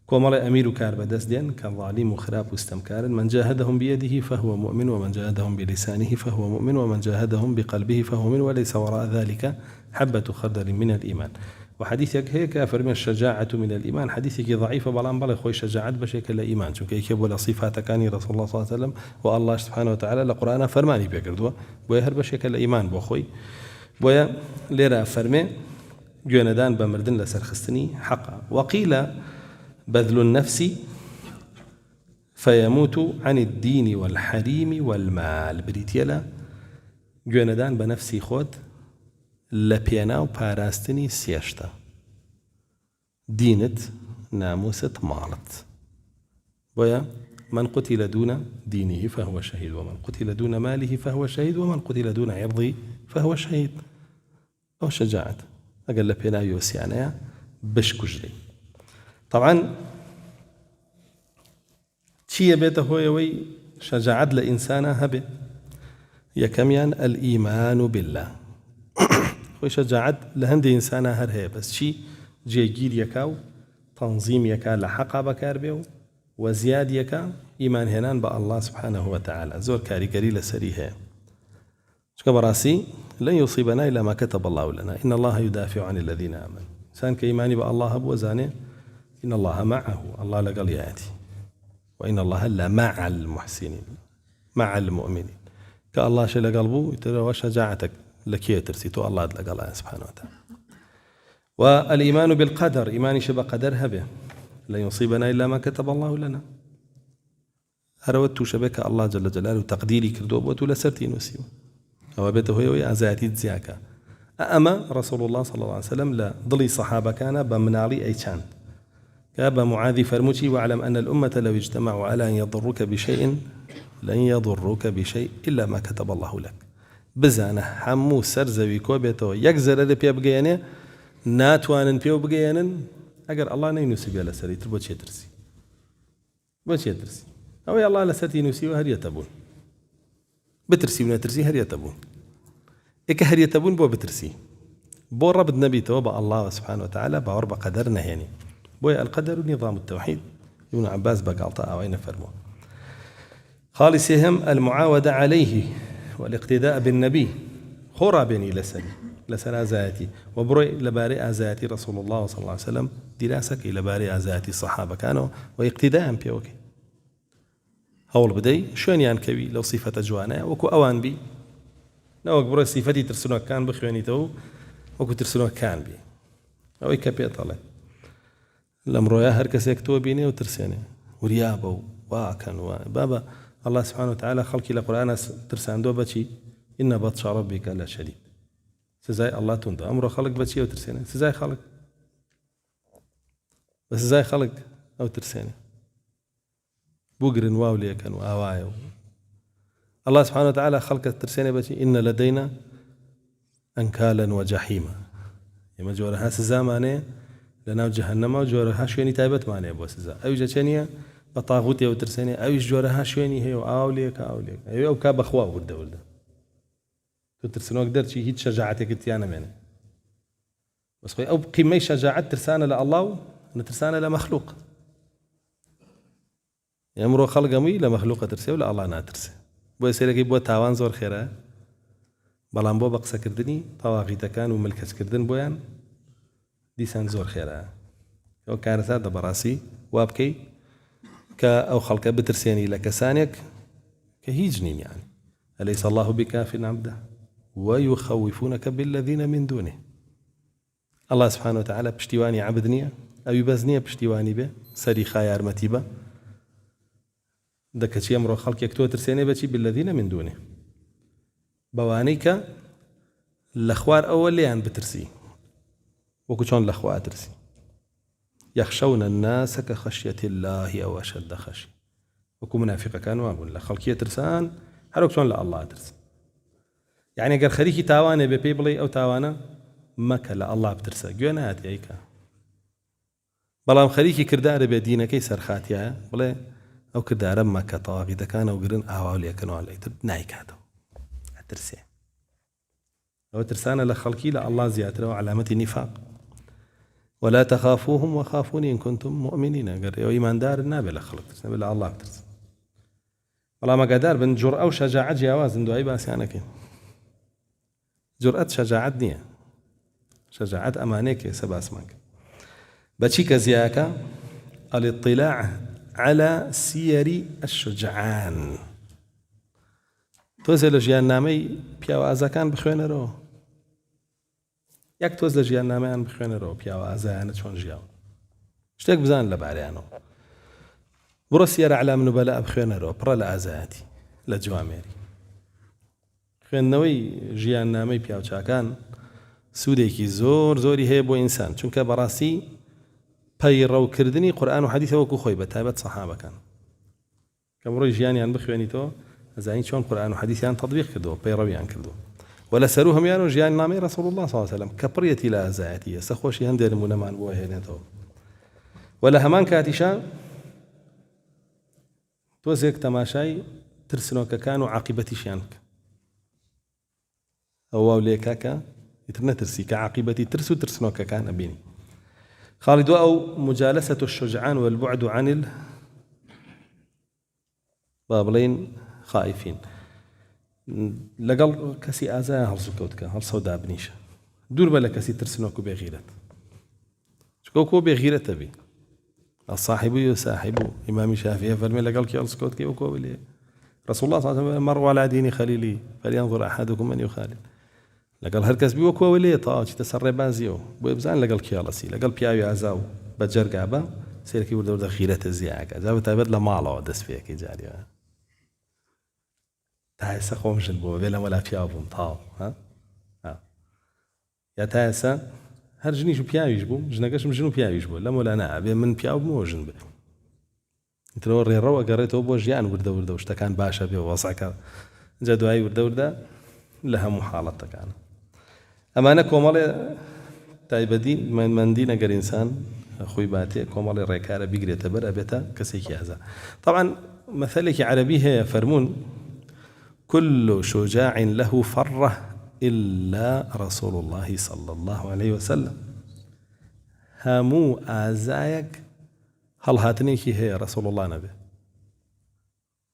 كومال أمير كار بدست دين كان ظالم وخراب واستمكار من جاهدهم بيده فهو مؤمن ومن جاهدهم بلسانه فهو مؤمن ومن جاهدهم بقلبه فهو مؤمن وليس وراء ذلك حبة خردل من الإيمان. وحديثك هيك فرمي الشجاعة من الإيمان حديثك ضعيف بلان بلا خوي شجاعة بشكل الإيمان شو كيف ولا صفات كان رسول الله صلى الله عليه وسلم والله سبحانه وتعالى القرآن فرماني بيقردوا ويهر بشكل الإيمان بخوي ويا ليرا فرمي جوندان بمردن لسرخستني حقا. وقيل بذل النفس فيموت عن الدين والحريم والمال بريتيلا جوندان بنفسي خود لبينا وباراستني سيشتا دينت ناموست مالت ويا من قتل دون دينه فهو شهيد ومن قتل دون ماله فهو شهيد ومن قتل دون عرضه فهو شهيد أو شجاعة أقل لبينا يوسيانا بشكجري. طبعا شيء بيته هو يوي شجاعة لإنسان هبه يكميان الإيمان بالله خوي شجاعة لهندي إنسان هر هي بس شيء جيجير يكاو تەنزیمیەکە لە حەقا بەکار بێ و زیادیەکە ئیمان هێنان بە الله سبحانه وتعالى زۆر کاریگەری لەسەری هەیە چونکە بەڕاستی لن يصيبنا إلا ما كتب الله لنا إن الله يدافع عن الذين آمنوا إنسان كإيماني بالله هبو زاني إن الله معه الله لقل يأتي وإن الله لمع المحسنين مع المؤمنين كالله شيء لقلبه يترى شجاعتك لك يترسيتو الله لقل سبحانه وتعالى والإيمان بالقدر إيماني شبه قدرها به لن يصيبنا إلا ما كتب الله لنا هروتو شبك الله جل جلاله تقديري كردوب وتولا سرتي نسيو أو بيته هو أزاتي زياكا أما رسول الله صلى الله عليه وسلم لا ضلي صحابة كان بمنالي أي كان كابا معاذ فرموشي واعلم أن الأمة لو اجتمعوا على أن يضروك بشيء لن يضروك بشيء إلا ما كتب الله لك بزانه حمو سرزوي كوبيتو يكزر لبيا بقيانه ناتوانن بيو بقيانن أقر الله نينوسي بيا لسري تربو تشي ترسي بوشي ترسي أو يا الله لسرتي نوسي وهر يتبون بترسي ونترسي هر يتبون إك هر يتبون بو بترسي بو رب النبي توبة الله سبحانه وتعالى باور بقدرنا هيني بويا القدر نظام التوحيد ابن عباس بقالطاء وين فرموه خالصهم المعاودة عليه والاقتداء بالنبي خورا بني لسنا زاتي وبرئ لبارئ زاتي رسول الله صلى الله عليه وسلم دراسك إلى بارئ زاتي الصحابة كانوا واقتداء بيوكي هول بدي شون ينكوي لو صفة جوانا وكو أوان بي لو أكبر صفتي ترسلوه كان بخواني تو وكو ترسلوه كان بي أو يكبي طالع الأمر يا هركس يكتب بيني وترسيني وريابه واكن وبابا الله سبحانه وتعالى خلقي القرآن ترسان دو بشي إن بطش ربك لا شديد سزاي الله تندى أمره خلق بشي وترسيني سزاي خلق بس سزاي خلق أو ترسيني بوقرن واولي كان وآوايو الله سبحانه وتعالى خلق الترسيني بشي إن لدينا أنكالا وجحيما يما جورها سزاماني لنا جهنم وجورها شويني تايبت ماني أبو سزا أو جاتشانيا بطاغوتي أو ترسيني أو جورها شويني هي وآوليك أو كاب أخواه ولده ترسنوك درتي هيت شجاعتك تيانا منه بس أو قيمة شجاعت ترسانة لله نترسانة لمخلوق يمرو خلق مي لمخلوق ترسي ولا الله ناترسي بو يسيرك بو تاوان زور خيره بلان بو بقسا كردني طواغيتا كان وملكس كردن بويان ديسان زور خيره او كارثة دبراسي وابكي كأو خلق بترسيني لكسانك كهيجنين يعني أليس الله بكاف عبده ويخوفونك بالذين من دونه الله سبحانه وتعالى بشتواني عبدني أو يبزني بشتواني به سري خيار متيبة دكتي أمر خلق يكتو ترسيني بشي بالذين من دونه بوانيك الأخوار أول ليان بترسي وكشون الأخوار ترسي يخشون الناس كخشية الله أو أشد خشية وكو منافقة كانوا أقول لخلقية ترسان حروك شون لا الله ترسي يعني قال خريكي تاوانا ببيبلي أو تاوانا مكة لا الله بترسى جوانا هاتي أيكا بلام خريكي كردار بدينا كي سرخاتيا بلا أو كردار مكة طواغي دكان أو قرن أوليا كانوا على نايك هذا الترسي أو ترسانا لخلقي لا الله زيادة وعلامة النفاق ولا تخافوهم وخافوني إن كنتم مؤمنين قال يا إيمان دار النابي لخلق ترسنا بالله الله بترسى والله ما قدر بن جرأة وشجاعة جواز ندو أي باس يعني كي جرأة شجاعة نية شجاعة أمانيك سبع اسمك بشيك زياكا الاطلاع على سير الشجعان توزل جيان نامي بياو أزاكان بخوين رو يك توزل جيان نامي عن بخوين رو بياو أزاكان شون جياو اشتاك بزان لبعليانو برو سير أعلام نبلاء بخوين رو برا لأزاتي لجواميري خوێندنەوەی ژیان نامەی پیاوچاکان سوودێکی زۆر زۆری هەیە بۆ ئینسان چونکە بەڕاستی پەیڕەوکردنی قورئان و حەدیث وەکو خۆی بە تایبەت سەحابەکان کە بڕۆی ژیانیان بخوێنیتەوە ئەزانی چۆن قورئان و حەدیثیان تەطبیق کردووە پەیڕەویان کردووە و لەسەر و هەمویان و ژیان نامەی ڕەسوڵ الله صلی الله علیه وسلم کە پڕیەتی لە ئازایەتی ئێستا خۆشی هەندێک نمونەمان بۆ هێنێتەوە و لە هەمان کاتیشا تۆزێک تەماشای ترسنۆکەکان و عاقبەتیشیان بکە أو ليكاكا يترنا ترسي كعاقبتي ترسو ترسنوكا كان أبيني خالد أو مجالسة الشجعان والبعد عن البابلين خائفين لقل كسي آزايا هل سكوتك هل سودا بنيشة دور بلا كسي ترسنوكو بغيرة شكوكو بغيرة بي الصاحب يساحب إمام الشافعي فالمي لقل كي هل سكوتك وكو بلي رسول الله صلى الله عليه وسلم مر على دين خليلي فلينظر أحدكم من يخالل لقل هركس بي وكو ولي طاج تسرى بازيو بوبزان لقل كي هلسي لقل بياوي عزاو بجرقابا سيركي ورد خيرة الزياعك عزاو تابد لما على ودس فيك جاري تاسا خۆمژن بۆ بێ لەمە لا پیا بووم تاو یا تاسا هەر ژنیش و پیاویش بوو ژنەکەشم ژن و پیاویش بوو لەمە لا نابێ من پیا بوومەوە ژن بێ ئیترەوە ڕێڕەوە گەڕێتەوە بۆ ژیان وردە و شتەکان باشە بێ وەسعەکە جا دوایی وردە لە هەموو حاڵەتەکانە ئەمانە کۆمەڵێ تایبەتی مەندی نەگەر ئینسان خۆی باتێ کۆمەڵی ڕێکارە بیگرێتە بەر ئەبێتە کەسێکی ئازا طبعا مەثەلێکی عەرەبی هەیە فەرموون كل شجاع له فرة إلا رسول الله صلى الله عليه وسلم هامو آزايك هل هاتنيكي هي رسول الله نبي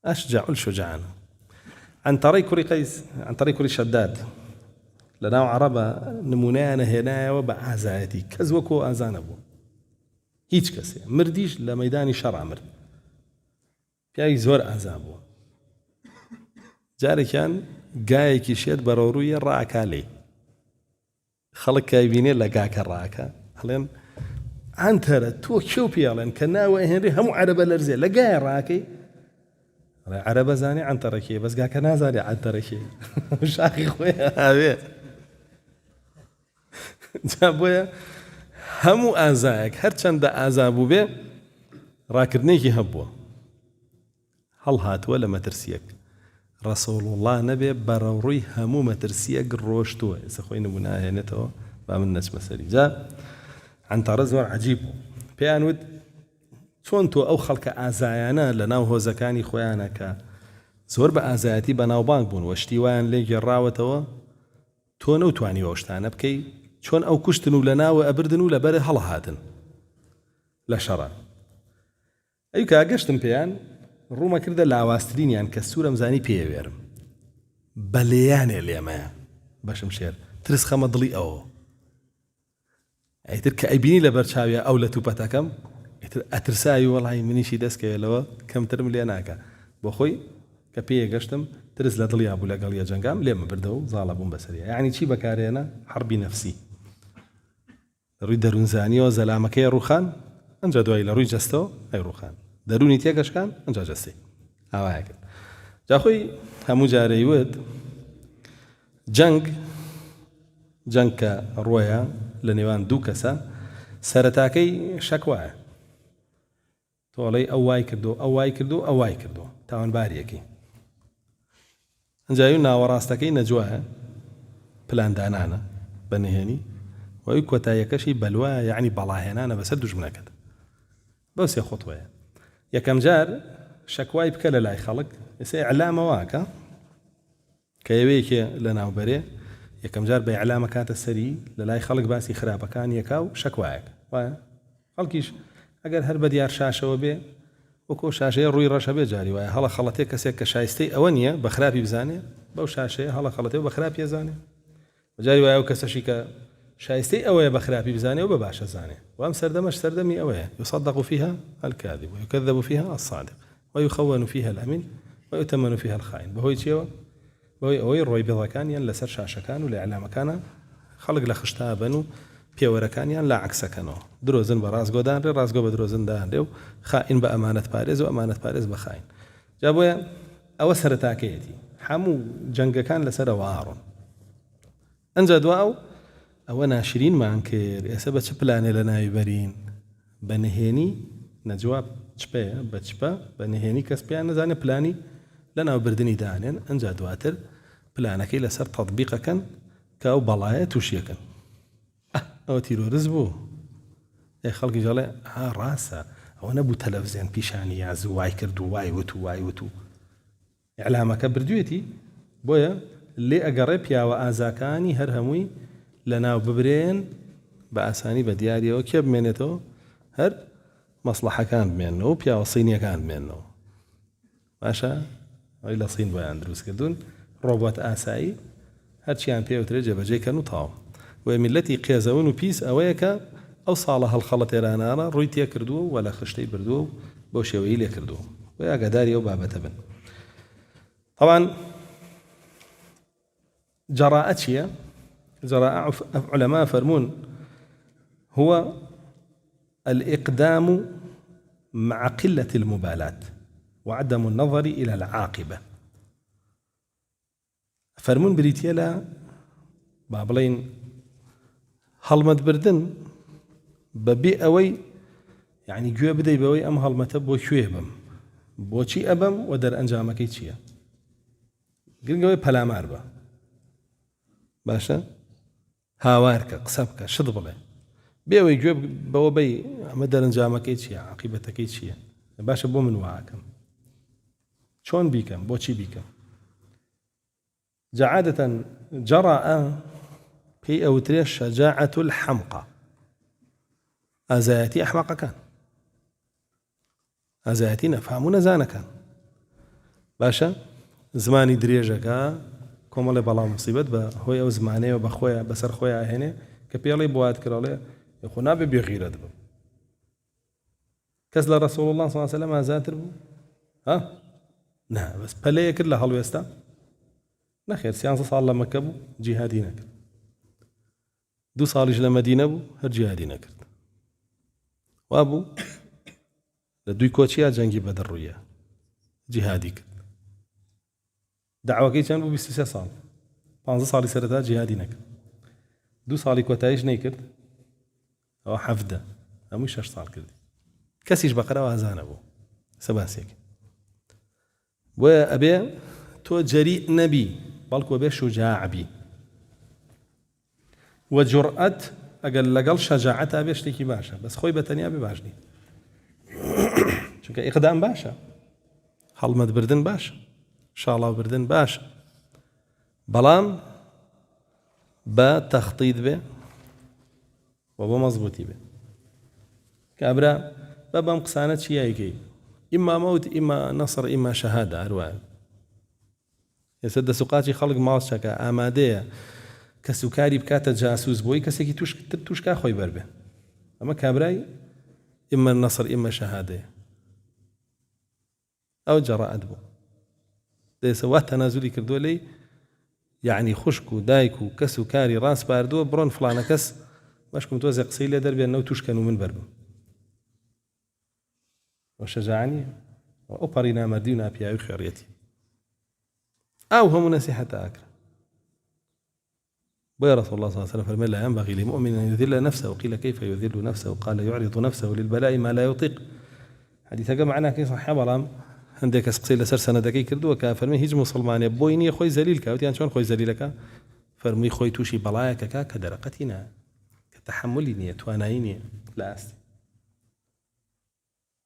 أشجع الشجعان عن طريق قيس عن طريق شداد لنا عربة نمونانا هنا وبعزايتي كزوكو آزان أبو هيج كسي مرديش لميداني شرع مرد بياي زور آزابو جارێکیان گایەکی شێت بەرەو ڕووی ڕاکا لێ خەڵک کایبینێ لە گاکە ڕاکە هەڵێن ئەنتەرە تۆ کێو پێڵێن کە ناوە هێنری هەموو عەرەبە لەرزێ لە گایە ڕاکەی عەرەبە زانێ ئەنتەرەکێ بەس گاکە نازانێ ئەنتەرەکێ شاخی خۆی هاوێ جا بۆیە هەموو ئازایەک هەرچەندە ئازا بوو بێ ڕاکردنێکی هەبووە هەڵهاتووە لە مەترسیەک رسول الله نبي بروي همو مترسية قروشتوه إذا خوين بناها نتوه بأمن نجمة سري جاء عن طرزور عجيب بيانود شونتو أو خلق آزايانا لناو هو زكاني خويانا كا زور بآزاياتي بناو بانك بون واشتيوان ليك الراوتوه تونو تواني واشتانا بكي شون أو كشتنو لناو أبردنو لبره هلهاتن لا شرع أيوكا قشتن بيان ڕوومە کردە لاواسترینیان کە سوورەم زانی پێوێرم بەلێیانێ لێمەیە بەشم شێر ترس خەمە دڵی ئەوە ئەیتر کە ئەیبینی لە بەرچاویە ئەو لە تووپەتەکەم ئیتر ئەترسایی وەڵی منیشی دەستکەوێتەوە کەمترم لێ ناکە بۆ خۆی کە پێیە گەشتم ترس لە دڵیا بوو لەگەڵ یە جەنگام لێمە بردەوە و زاڵە بووم بەسەریە یعنی چی بەکارێنە حربی نەفسی ڕووی دەروونزانیەوە زەلامەکەی ڕووخان ئەنجا دوای لە ڕووی جەستەوە ئەی ڕووخان دەرونی تێگەشکان ئەنجا جەستی ئاوایە کرد جاخۆی هەموو جارەیوت جەنگ کە ڕۆیە لە نێوان دوو کەسە سەرەتاکەی شەکوایە تۆڵەی ئەو وای کردو تاوانباریەکەی ئەنجاوی ناوەڕاستەکەی نەجوایە پلاندانانە بەنهێنی وەی کۆتاییەکەشی بەلوایە یعنی بەڵاهێنانە بەسەر دوژمنەکەت بەو سێ خۆتوەیە یەکەم جار شەکوای بکە لە لای خەڵک ئێستا ئیعلامە واکە کە یەوەیەکێ لە ناوبەرێ یەکەم جار بە ئیعلامە کاتە سەری لە لای خەڵک باسی خراپەکان یەکا و شەکوایەک وایە خەڵکیش ئەگەر هەر بە دیار شاشەوە بێ وەکو شاشەیە ڕووی ڕەشە بێ جاری وایە هەڵە خەڵەتێ کەسێک کە شایستەی ئەوە نییە بە خراپی بزانێ بەو شاشەیە هەڵە خەڵەتێ و بە خراپی زانێ جاری وایە و کەسەشی کە شایستەی ئەوەیە بە خراپی بزانێ و بە باشە زانێ وام سەردەمەش سەردەمی ئەوەیە يصدق فيها الكاذب ويكذب فيها الصادق ويخون فيها الأمين ويؤتمن فيها الخائن بەهۆی چیەوە بەهۆی ئەوەی ڕۆی بێڵەکانیان لەسەر شاشەکان و لە ئیعلامەکانە خەڵک لە خشتا بن و پێوەرەکانیان لا عکسەکەنەوە درۆزن بە ڕازگۆدانرێ ڕازگۆ بە درۆزن داهێنرێ و خائین بە ئەمانەت پارێز و ئەمانەت پارێز بە خائین جا بۆیە ئەوە سەرەتاکەیەتی هەموو جەنگەکان لەسەرەوە ئاڕۆن ئەنجا دواو ئەوە ناشرینمان کرد ئێستا بە چ پلانێ لە ناوی بەرین بە نهێنی نەجواب چپەیە بە چپە بە نهێنی کەس پێیان نەزانێ پلانی لە ناوبردنی دانێن ئەنجا دواتر پلانەکەی لەسەر تەطبیقەکەن کە ئەو بەڵایە تووشیەکەن ئەوە تیرۆریز بوو خەڵکی جەڵێ ڕاستە ئەوە نەبوو تەلەڤیزیۆن پیشانی یاز و وای کرد و وای وت و ئیعلامەکە بردوێتی بۆیە لێ ئەگەڕێ پیاوە ئازاکانی هەر هەمووی لە ناو ببرێن بأساني بدياري وكيب منيتو هر مصلحة كان بمينو بيا وصينية كان بمينو باشا إلى صين بيان دروس كردون روبوت آسائي هرچیان پێوترێ جێبەجێکەن و تاو و میلەتی قێزەون و پیس ئەوەیەکە ئەو ساڵە هەڵخەڵە تێرانانە ڕووی تێ کردووە و لە خشتەی بردووە و بۆ شێوەیی لێ کردووە و ئاگاداری ئەو بابەتە بن. طبعا جراءة چییە؟ جراءة علماء فرمون هو الإقدام مع قلة المبالاة وعدم النظر إلى العاقبة. فرمون بريتيا لا بابلين هەڵمەت بردن بەبێ ئەوەی یعنی گوێ بدەی بەوەی ئەم هەڵمەتە بۆ کوێ بم بۆچی ئەبەم و دەرئەنجامەکەی چییە؟ گرنگەوەی پەلامار بە باشە هاوارکە قسە بکە شت بڵێ بێەوەی گوێ بەوە بەی ئەمە دەرئەنجامەکەی چییە عاقیبەتەکەی چییە باشە بۆ من واکەم چۆن بیکەم بۆچی بیکەم. جعادة جراء في أوتري شجاعة الحمقى أزايتي أحمق كان أزايتي نفهم نزان كان باشا زماني دريجك كومالي بلا مصيبت بهوي أو زماني وبخويا بسر خويا هنا كبيالي بواد كرالي يقول نابي بيغير دبو كسل رسول الله صلى الله عليه وسلم أزاتر بو ها نعم بس بلي كله هلو يستا نخير سيانسة صار لما كبو جهادي نكر دو صالج لمدينة بو هر جهادي نكر وابو لدوي كوتشيا جنگي بدر رويا جهادي كر دعوة كي كان بو 23 صال 15 صالي سرتا جهادي نكر دو صالي كوتايش نيكر او حفدة امو 6 صال كردي كسيش بقرة وهزان ابو سباسيك وابي تو جريء نبي بلكو بي شجاع بي وجرأة أقل لقل شجاعتها بيشتكي باشا بس خوي بتنيا بباشني چونك إقدام باشا هەڵمەت بردن باشا شاڵاو بردن باشا بەڵام بە تەخطیط بێ و بۆ مەزبوطی بێ کابرا بە بەم قسانە چیایکەی ئیما مەوت ئیما نەسڕ ئیما شەهادە هەروایە ئێستا دەسوقاتی خەڵک ماوسەکە ئامادەیە کە سوکاری بکاتە جاسوس بۆی کەسێکی توشکا خۆی بەربێ ئەمە کابرای ئیمە نەسڕ ئیمە شەهادەیە ئەو جەڕائەت بوو دەیسە وا تەنازولی کردووە لێی یعنی خوشک و دایک و کەس و کاری ڕاست باردووە بڕۆن فڵانە کەس باشکم تۆزێ قسەی لێ دەربێنەوە توشکەن و من بەربم و شەجاعنی ئەو پەڕی نامەردی و ناپیاوی خێڕیەتی أو هم نصيحة أكره بيا رسول الله صلى الله عليه وسلم فرمى لا ينبغي لمؤمن أن يذل نفسه وقيل كيف يذل نفسه قال يعرض نفسه للبلاء ما لا يطيق حديث معناه كي صحيح بلام عندك اسقسي لسر سندكي كردو كافرمي هيج مسلمان بويني خوي ذليل كاوتيان شلون خوي ذليلك فرمي خوي توشي بلايك كدرقتنا كتحملني توانايني لا أستي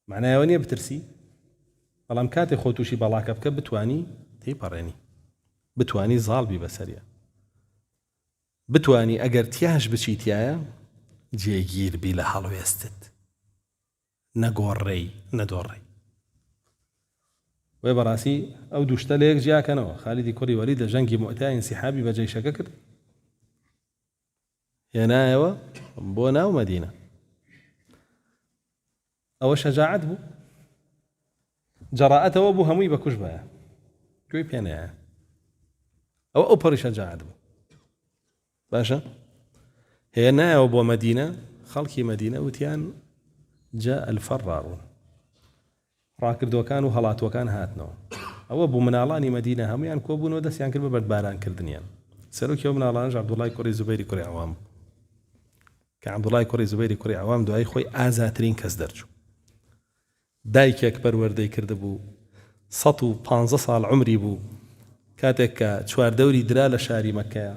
معناه وني بترسي بلام كاتي خوي توشي بلاك بك بتواني تيبرني بتواني زالبي بسريع بتواني أجر تياش بشيتيايا جيجير بلا حلو يستد نقوري ندوري وبراسي أو دوشتليك جاك أنا خالدي كوري وليد جنگي مؤتاء انسحابي بجيش ككر ينايوا بونا ومدينة أو شجاعت بو جراءته وابو همي بكوش بايا كوي بيانا أو أوبر شجاعت بو باشا هي نايوا بو مدينة خلقي مدينة وتيان جاء الفرارون راكب وكان وهلات وكان هاتنا أو أبو منالاني مدينة هم يعني كوبون ودس يعني كلمة بردباران كردنيان سألوك يوم منالان عبد الله كوري زبيري كوري عوام كعبد الله كوري زبيري كوري عوام دعاي خوي آزاترين كز درجو دايك أكبر وردي كردبو سطو 15 سال عمري بو كاتك شوار دوري درالة شاري مكة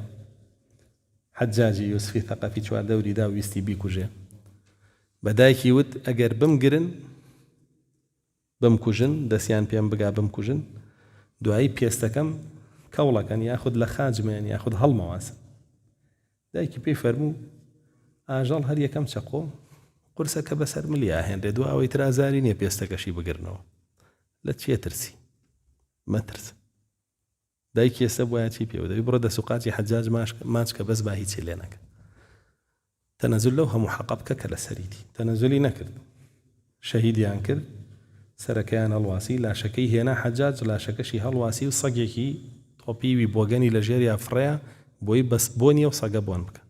حجاجي يوسفي ثقافي شوار دوري دا ويستي بيكو جي بدايكي ود أجر بمقرن بمكوجن دسيان بيان بقى بمكوجن دعاي بيستكم كولا كان ياخذ لخاج من ياخذ هالمواسم دايكي بيفرمو ئاژەڵ هەر یەکەم چەقۆ قورسەکە بەسەر ملیا هێنرێ دو ئەوەی تر ئازاری نییە پێستەکەشی بگرنەوە لە چیە ترسی مەترس دایکی ئێستا بۆیە چی پێوە دەبی بڕۆ دەسوقاتی حەجاج ماچکە بەس با هیچی لێ نەکە تەنەزول لەو هەموو حەقە بکە کە لە سەریتی تەنەزولی نەکرد شەهیدیان کرد سەرەکەیان هەڵواسی لاشەکەی هێنا حەجاج لاشەکەشی هەڵواسی و سەگێکی تۆپیوی بۆگەنی لە ژێری ئافرەیە بۆی بەس بۆ نییە و سەگە بۆن بکە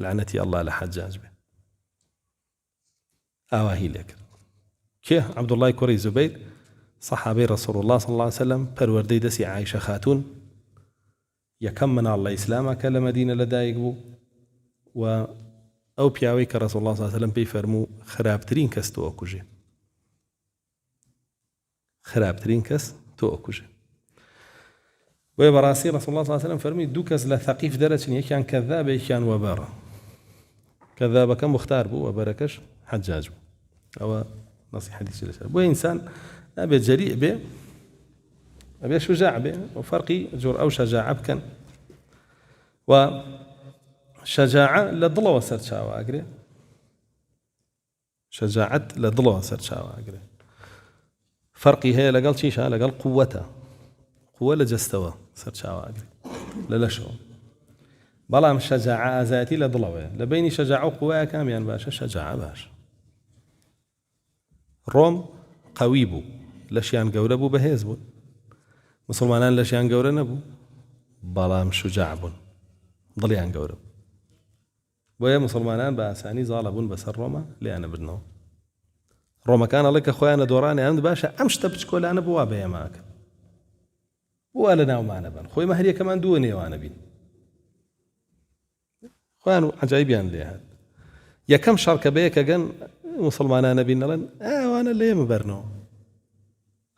لعنەتی ئەڵڵا لە حەجاج بێ ئاواهی لێ کرد کێ عەبدوڵڵای کوڕی زوبەیر صحابەی ڕەسوڵ الله صلی الله عليه وسلم پەروەردەی دەستی عایشە خاتون یەکەم مناڵ لە ئیسلامە کە لە مەدینە لەدایک بوو و ئەو پیاوەی کە ڕەسوڵ الله صلی الله عليه وسلم پێی فەرموو خراپترین کەس تۆ ئەکوژێ خراپترین کەس تۆ ئەکوژێ وێ بەڕاستی ڕەسوڵ الله صلی الله عليه وسلم فەرمی دوو کەس لە ثەقیف دەرەچن یەکیان کەذابە یەکیان وەبەرە کەذابەکە مختار بوو وەبەرەکەش حەجاج بوو ئەوە نەسی حەدیثی لەسەر بۆ ئینسان نابێت جەریء بێ ئەبێ شوجاع بێ وفەرقی جۆر ئەو شەجاعە بکەن و شەجاعە لە دڵەوە سەرچاوە ئەگرێ شەجاعەت لە دڵەوە سەرچاوە ئەگرێ فەرقی هەیە لەگەڵ چیشە لەگەڵ قووەتە قووە لە جەستەوە سەرچاوە ئەگرێ لە لەشەوە بەڵام شەجاعە ئازایەتی لە دڵەوەیە لە بینی شەجاعە و قووەیە کامیان باشە شەجاعە باشە ڕۆم قەوی بوو لەشیان گەورە بوو بەهێز بوون مسلمانان لەشیان گەورە نەبوو بەڵام شوجاع بوون دڵیان گەورە بوو بۆیە مسلمانان بە ئاسانی زاڵە بوون بەسەر ڕۆمە لێیانە بردنەوە ڕۆمەکان ئەڵێ کە خۆیانە دۆڕانیان باشە ئەم شتە بچکۆلانە بووە بەیەماکە بووە لە ناومانە بن خۆی مەهریەکەمان دووە نێوانە بین خۆیان و عەجایبیان لێ هات یەکەم شەڕکە بەیەکە گەن مسلمانانە بین نەڵێن ئەوانە لێ مەبەرنەوە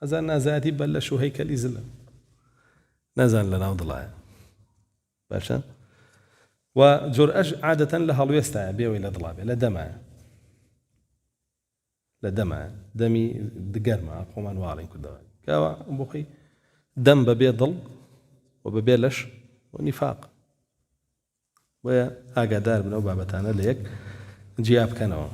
ئەزان نازایەتی بەل لە شوو هەیکەلی زلە نازان لە ناو دڵایە باشە و جورئەش عادەتەن لە هەڵوێستایە بێەوەی لە دڵا بێ لە دەمایە لە دەمایە دەمی دگەرمە خۆمان واڵین کوردەوە کاوە بۆخی دەم بەبێ دڵ و بەبێ لەش و نیفاق بۆیە ئاگادار بنەوە بابەتانە لە یەک جیا بکەنەوە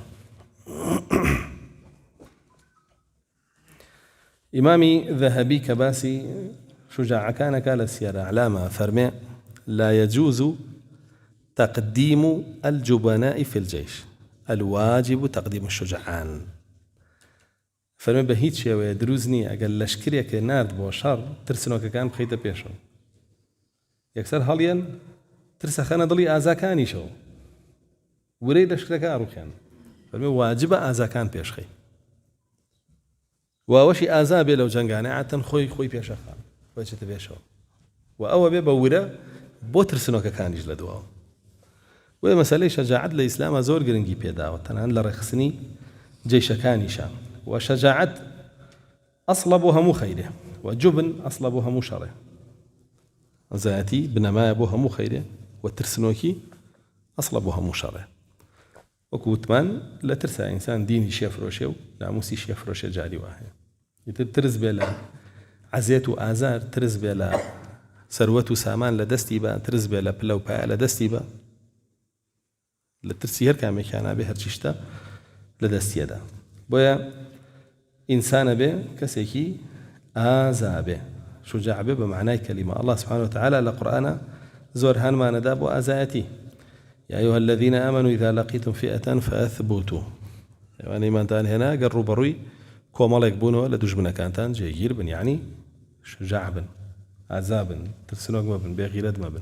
ئیمامی ذەهەبی کە باسی شوجاعەکانەکە لە سیەر ئەعلامە فەرمێ لا يجوز تقديم الجبناء في الجيش الواجب تقديم الشجعان فەرمێ بە هیچ شێوەیە دروست نییە ئەگەر لەشکرێکە نارد بۆ شەڕ ترسنۆکەکان بخەیتە پێشەوە یەکسەر هەڵیان ترسەخەنە دڵی ئازاکانیشەوە ورەی لەشکرەکە ڕوخیان فەرمێ واجبە ئازاکان پێشخەی واوەشی ئازا بێ لەو جەنگانە عاتەن خۆی پێشەخان خۆی چێتە پێشەوە و ئەوە بێ بە ورە بۆ ترسنۆکەکانیش لە دواوە وێ مەسەلەی شەجاعەت لە ئیسلامە زۆر گرنگی پێداوە تەنان لە ڕێخستنی جێیشەکانیشان و شەجاعەت ئەسڵە بۆ هەموو خەیرێ و جوبن ئەسڵە بۆ هەموو شەڕێ ئەزایەتی بنەمایە بۆ هەموو خەیرێ و ترسنۆکی ئەسڵە بۆ هەموو شەڕێ وەکو وتمان لە ترسا ئینسان دینی شێفرۆشێ و ناموسی شێفرۆشێ جاری وایە ئیتر ترس بێ لە عەزێت و ئازار ترس بێ لە سەروەت و سامان لە دەستی بە ترس بێ لە پلە و پایە لە دەستی بە لە ترسی هەر کامێکیانە بێ هەرچی شتە لە دەستیەدا بۆیە ئینسانە بێ کەسێکی ئازا بێ شوجاع بێ بە معنای کەلیمە الله سبحانه وتعالى لە قورئانە زۆر هەنمانەدا بۆ ئازایەتی يا أيها الذين آمنوا إذا لقيتم فئة فأثبتوا يعني ما تان هنا قروا بروي كومالك بونو لدوش بنا كانتان جير بن يعني شجاع بن عذاب ترسنوك ما بن بغيرد ما بن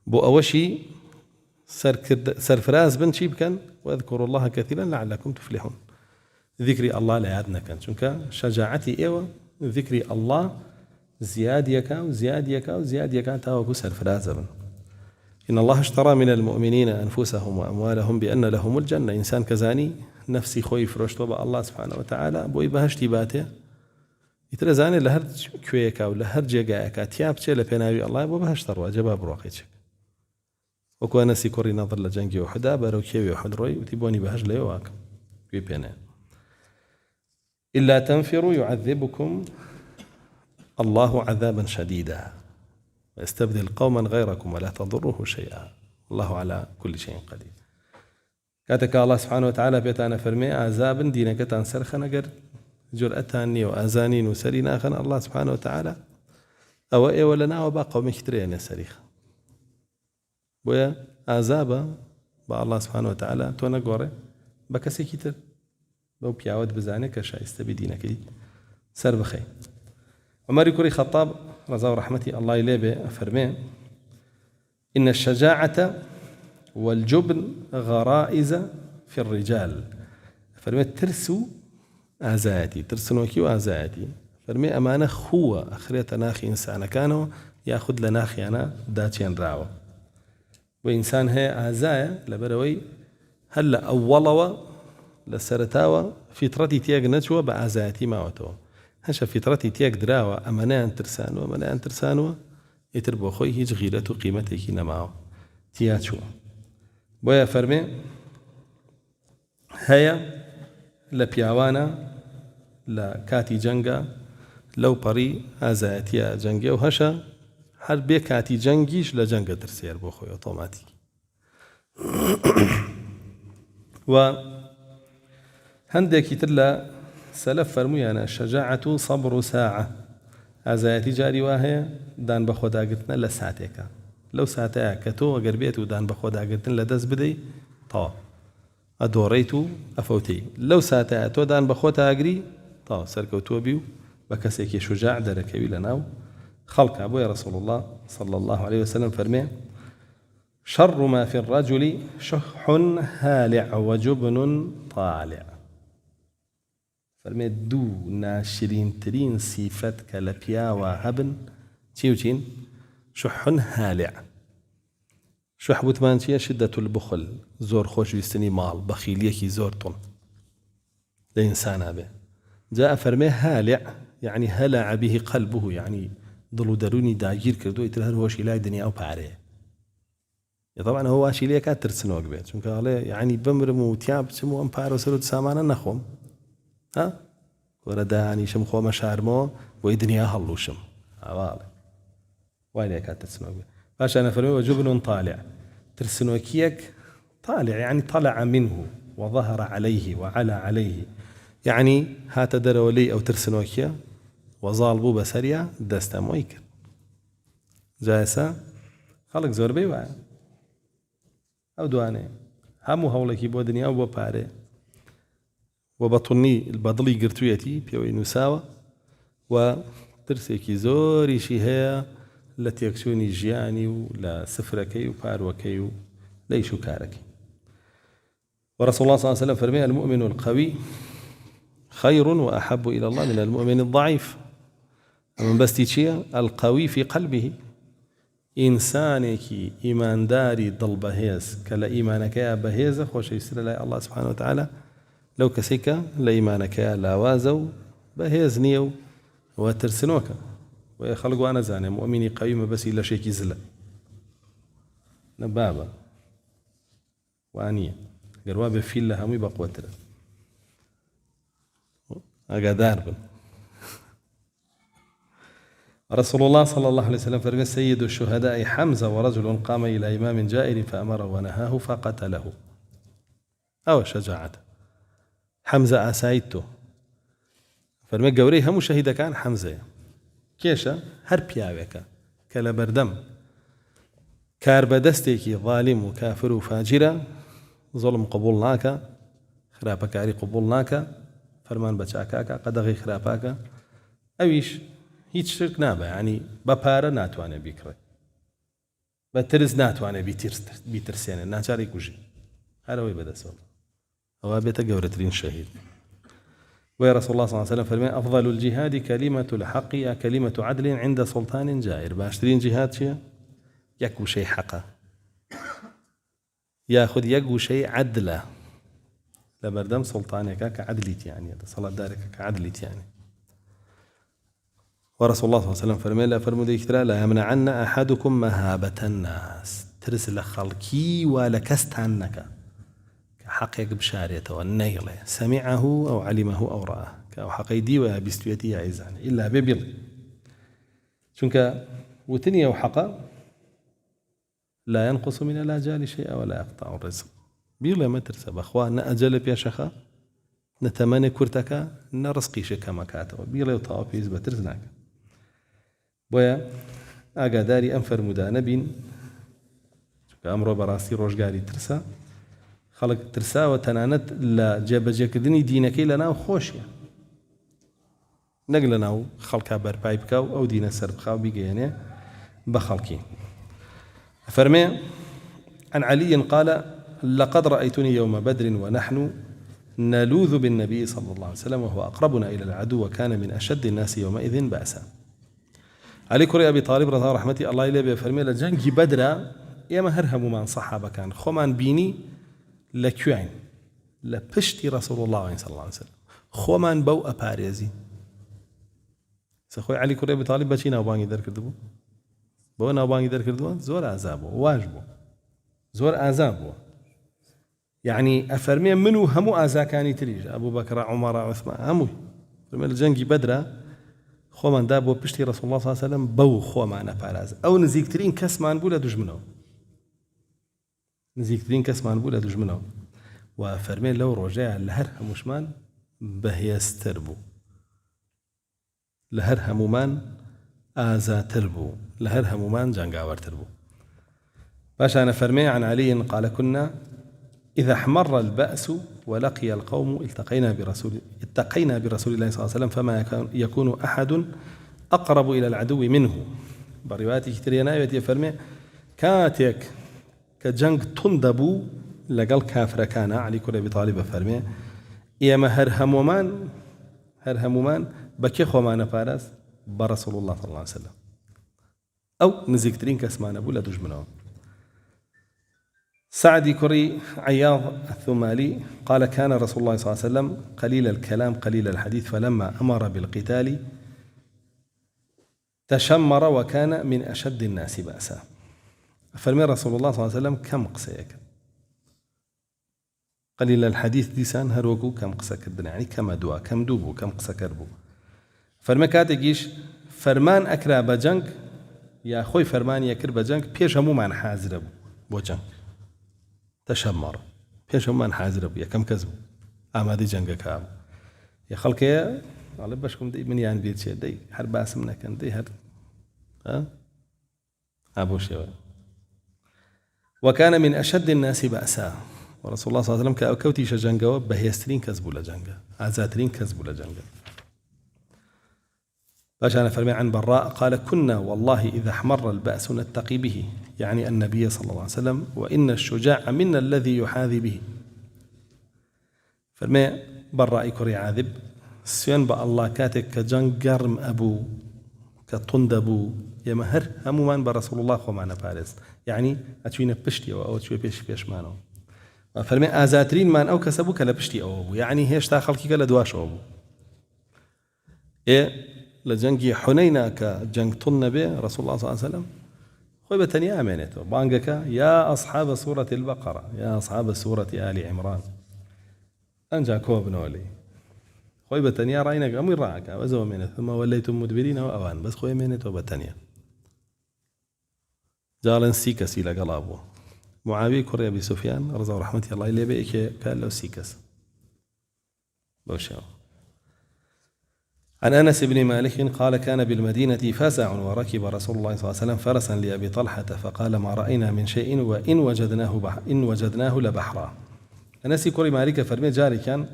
بو أوشي سرفراز بن شي بكن واذكروا الله كثيرا لعلكم تفلحون ذكري الله لا يعدنا كان شنك شجاعتي ايوه ذكري الله زياديك وزياديك تاوكو سرفراز بن إن الله اشترى من المؤمنين أنفسهم وأموالهم بأن لهم الجنة إنسان كزاني نفسي خوي فرشتو بأ الله سبحانه وتعالى بوي بهشتي باته يترزاني لهر كويكا ولهر جيقايكا تياب تشي لبيناوي الله بو بهشتر واجبا بروقيتشك وكو نسي كوري نظر لجنجي وحدا بارو كيوي وحد روي وتيبوني بهج ليواك كوي بينا إلا تنفروا يعذبكم الله عذابا شديدا ويستبدل قوما غيركم ولا تضره شيئا الله على كل شيء قدير كاتك الله سبحانه وتعالى بيتانا فرمي عذاب دينك تنسر خنقر جرأتاني وأزانين وسرين آخن الله سبحانه وتعالى أو إيه ولنا وباقوا مشترين السريخ بويا عذاب با الله سبحانه وتعالى تونا قوري بكسي كتر بو بيعود بزانك شايست بدينك سر بخي عمر كوري خطاب رضا ورحمتي الله يليبه فرمي إن الشجاعة والجبن غرائز في الرجال فرمي ترسو آزاتي ترسنوكي وآزاتي فرمي أمانة هو أخريت ناخي إنسان كانوا يأخذ لناخي أنا داتين راو وإنسان هي آزايا لبروي هلا أولوا لسرتاوا فطرتي تياج نجوى بآزاتي ما وتو هشا فطرتي تياج دراوا أمانان ترسانوا يتربو خوي هيج غيرته قيمته نماو تياتشو بويا فرمي هيا لبياوانا لكاتي جنگا لو بري آزاتيا جنگي وهشا هر بي كاتي جنگيش لجنگ ترسير بو خوي اوتوماتيك و هندك تلا سلف فرمي أنا الشجاعة صبر ساعة آزاتي جاري واهي دان بخودا قلتنا لساعتك لو ساعتك كتو قربيت ودان بخودا قلتنا لدز بدي طوا أدوريتو أفوتي لو ساعتك تو دان بخوتا أقري طوا سركوتو بيو بكسيكي شجاع دركوي لناو خلق أبو يا رسول الله صلى الله عليه وسلم فرمي شر ما في الرجل شح هالع وجبن طالع فرمي دو ناشرين ترين صفتك لبيا وهبن تيوتين شح هالع شح بوتمانشية شدة البخل زور خوش بيستني مال بخيليكي زورتون لإنسان به جاء فرمي هالع يعني هلع به قلبه يعني ضلو دروني داجير كردو يترهر هو شيلاي دنيا أو بعريه طبعا هو شيليا كاتر سنوك بيت شو قال يعني بمرم وتياب سمو أمبارو سرود سامانا نخوم ها ورداني شم خو مشارمو ويدنيا هلوشم عوالي وين كاتر سنوك بيت باش أنا فرمي وجبن طالع ترسنوكيك طالع يعني طلع منه وظهر عليه وعلى عليه يعني هات درولي أو ترسنوكيا وظالبو بسريا دستا مويك جايسا خلق زور بيوا أو دواني همو هولكي بو دنيا أو بو باري وبطني البضلي قرتويتي بيوي نساوة وترسيكي زوري شي هي التي يكسوني جياني ولا سفركي وباروكي ليشو كاركي ورسول الله صلى الله عليه وسلم فرمي المؤمن القوي خير وأحب إلى الله من المؤمن الضعيف من بس تيشيا القوي في قلبه إنسانك إيمان داري ضل بهيز كلا إيمانك يا بهيز خوش يسر الله الله سبحانه وتعالى لو كسيك لإيمانك يا لاوازو بهيز نيو وترسنوك ويخلقوا أنا زاني مؤمني قوي بس إلا شيء يزل نبابا وانية قروا بفيل لها مي بقوتر أقدار بن رسول الله صلى الله عليه وسلم فرمى سيد الشهداء حمزة ورجل قام إلى إمام جائر فأمره ونهاه فقتله أو شجاعة حمزة أسايته فرمى قوري هم شهيد كان حمزة كيشا هر بياويك كلا بردم كار بدستيكي ظالم وكافر وفاجرة ظلم قبولناك خرابكاري قبولناك فرمان بچاكاكا قدغي خراباكا أويش هیچ شرك نابه يعني بپاره ناتوانه بيكره بترز ناتوانه بيترسينه ناچاري كوجي هروي بدسول هو بيت جورترين شهيد ويا رسول الله صلى الله عليه وسلم فرمى أفضل الجهاد كلمة الحق يا كلمة عدل عند سلطان جائر باشترين جهاد شيء يكو شيء حقه ياخذ يكو شيء عدله لبردم سلطانك كعدلت يعني صلاة دارك كعدلت يعني ورسول الله صلى الله عليه وسلم فرمى لا فرمودي كترا لا يمنعن أحدكم مهابة الناس ترسل خلقي ولا كست عنك كحقك بشاريته والنيل سمعه أو علمه أو رآه كحقيدي وبستويتي عيزان إلا ببل شنك وتنيا وحقا لا ينقص من الآجال شيئا ولا يقطع الرزق بيڵێ مەترسە بەخوا نە ئەجەل لە پێشەخە نە تەمەنێ کورتەکە نە ڕزقیشە کەمەکاتەوە بیڵێ و تەواو پێویست بە ترس ناکە بۆیە ئاگاداری ئەم فەرمودانە بین چونکە ئەمڕۆ بەڕاستی ڕۆژگاری ترسە خەڵک ترساوە تەنانەت لە جێبەجێکردنی دینەکەی لە ناو خۆشیە نەک لە ناو خەڵکا بەرپای بکە و ئەو دینە سەر بخاو بیگەێنێ بە خەڵکی فەرمێ عن علي قال لقد رأيتني يوم بدر ونحن نلوذ بالنبي صلى الله عليه وسلم وهو أقربنا إلى العدو وكان من أشد الناس يومئذ بأسا علي كري أبي طالب رضا رحمتي الله إليه بفرمي لجنجي بدر يما هرهم من صحابة كان خمان بيني لكوين لبشتي رسول الله صلى الله عليه وسلم خمان بو أباريزي سخوي علي كري أبي طالب بچي ناوبانگی دەرکردبوو بۆ ناوبانگی دەرکردووە زۆر ئازاب بووە واژ بووە زۆر ئازاب بووە يعني أفرمي منو همو ئازاکانی تریش أبو بكر عمر عثمان همووی فرمي لجنگی بدرە خۆمان دا بۆ پشتی رسول الله صلى الله عليه وسلم بەو خۆمانە پاراز ئەو نزیکترین کەسمان بوو لە دوژمنەوە نزیکترین کەسمان بوو لە دوژمنەوە و فەرمێ لەو ڕۆژەیە لە هەر هەمووشمان بەهێزتر بوو لە هەر هەمومان ئازاتر بوو لە هەر هەمومان جەنگاوەرتر بوو باشانە فەرمێ عن علي قال كنا إذا احمر البأس ولقي القوم اتقينا برسول الله صلى الله عليه وسلم فما يكون أحد أقرب إلى العدو منه بروايات كترينا يفرمي كاتك كجنگ تندبو لقل كافر كان علي كل أبي طالب فرمي إيما هر همومان بكي خومان فارس برسول الله صلى الله عليه وسلم أو نزيكترين كاسمان أبو لا دجمنهم سعد كري عياض الثمالي قال كان رسول الله صلى الله عليه وسلم قليل الكلام قليل الحديث فلما أمر بالقتال تشمر وكان من أشد الناس بأسا فرمي رسول الله صلى الله عليه وسلم كم قسيك قليل الحديث ديسان هروكو كم قسك الدنيا يعني كم دوا كم دوبو كم قسك ربو فرمي كاتجيش فرمان أكرا بجنك يا خوي فرمان يكر بجنك بيش همو من حازر بو جنك تشمر بيش همو من حازر بو يا كم كذبو أمادي جنك كام يا خلك يا على بشكم دي من يعني بيت شيء دي هر باس منك دي هر أبو شيء وكان من أشد الناس بأسا ورسول الله صلى الله عليه وسلم كأوكوتي شجنجا بهيسترين كذبوا لجنجا عزاترين كذبوا لجنجا فأنا فرمي عن براء قال كنا والله إذا احمر البأس نتقي به يعني النبي صلى الله عليه وسلم وإن الشجاع منا الذي يحاذي به فرمي براء كري عاذب سيان بأ الله كاتك كجنجرم أبو كطندبو يمهر همومان برسول الله خمانا فارس يعني أتوين بشتي أو أتوين بيش مانو فرمي آزاترين مان أو كسبو كلا بشتي أو أبو يعني هيش تا خلقي كلا دواش أبو إيه لجنگی حنینا که جنگ تون نبی رسول الله صلی الله علیه وسلم خوی بتنیا امنته بانگك يا أصحاب سورة البقرة يا أصحاب سورة آل عمران أنجا كوب نولي خوي بتنيا راينك أمي راعك وزو منه ثم وليتم مدبرين وأوان بس خوي منه وبتنيا جالن سيكس إلى قلابه معاوية كوري أبي سفيان رضي رحمة الله إليه بيك كان له سيكس بوشاو عن أنس بن مالك قال كان بالمدينة فزع وركب رسول الله صلى الله عليه وسلم فرسا لأبي طلحة فقال ما رأينا من شيء وإن وجدناه لبحرا أنس كوري مالك فرمي جاري كان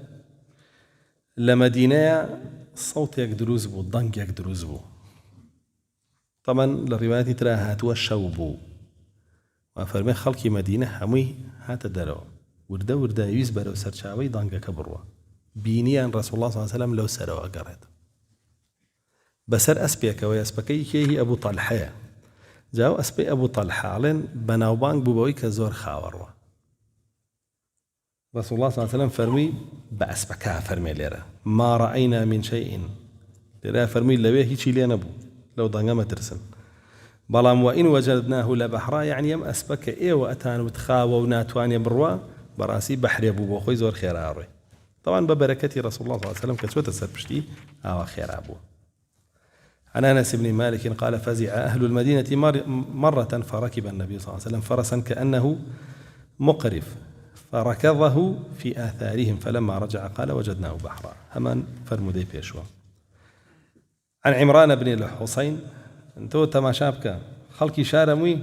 لمدينة صوت يقدروز بو ضنك يقدروز بو طبعا للروايات تراها توشوبو وفرمي خلقي مدينة همي هات درو وردا يزبر وسرشاوي ضنك كبروا بينيان رسول الله صلى الله عليه وسلم لو سروا قرأت بسر أسبيك ويسبكي كيه أبو طلحة جاو أسبي أبو طلحة علين بناوبانك بوبوي كزور خاوروا رسول الله صلى الله عليه وسلم فرمي بأسبكها فرمي ليرة ما رأينا من شيء ليرة فرمي لويه هيشي لينا بو لو ضنغم ترسل بلام وإن وجدناه لبحرا يعني يم أسبك إيه وأتان وتخاوى وناتوان يبروا براسي بحر يبو بوخوي زور خير عاري طبعا ببركة رسول الله صلى الله عليه وسلم كتوت السربشتي خير أبوه عن أنس بن مالك قال فزع أهل المدينة مرة فركب النبي صلى الله عليه وسلم فرسا كأنه مقرف فركضه في آثارهم فلما رجع قال وجدناه بحرا. همان فرمودي بيشوا. عن عمران بن الحسين انتو تماشابك خلقي شارموي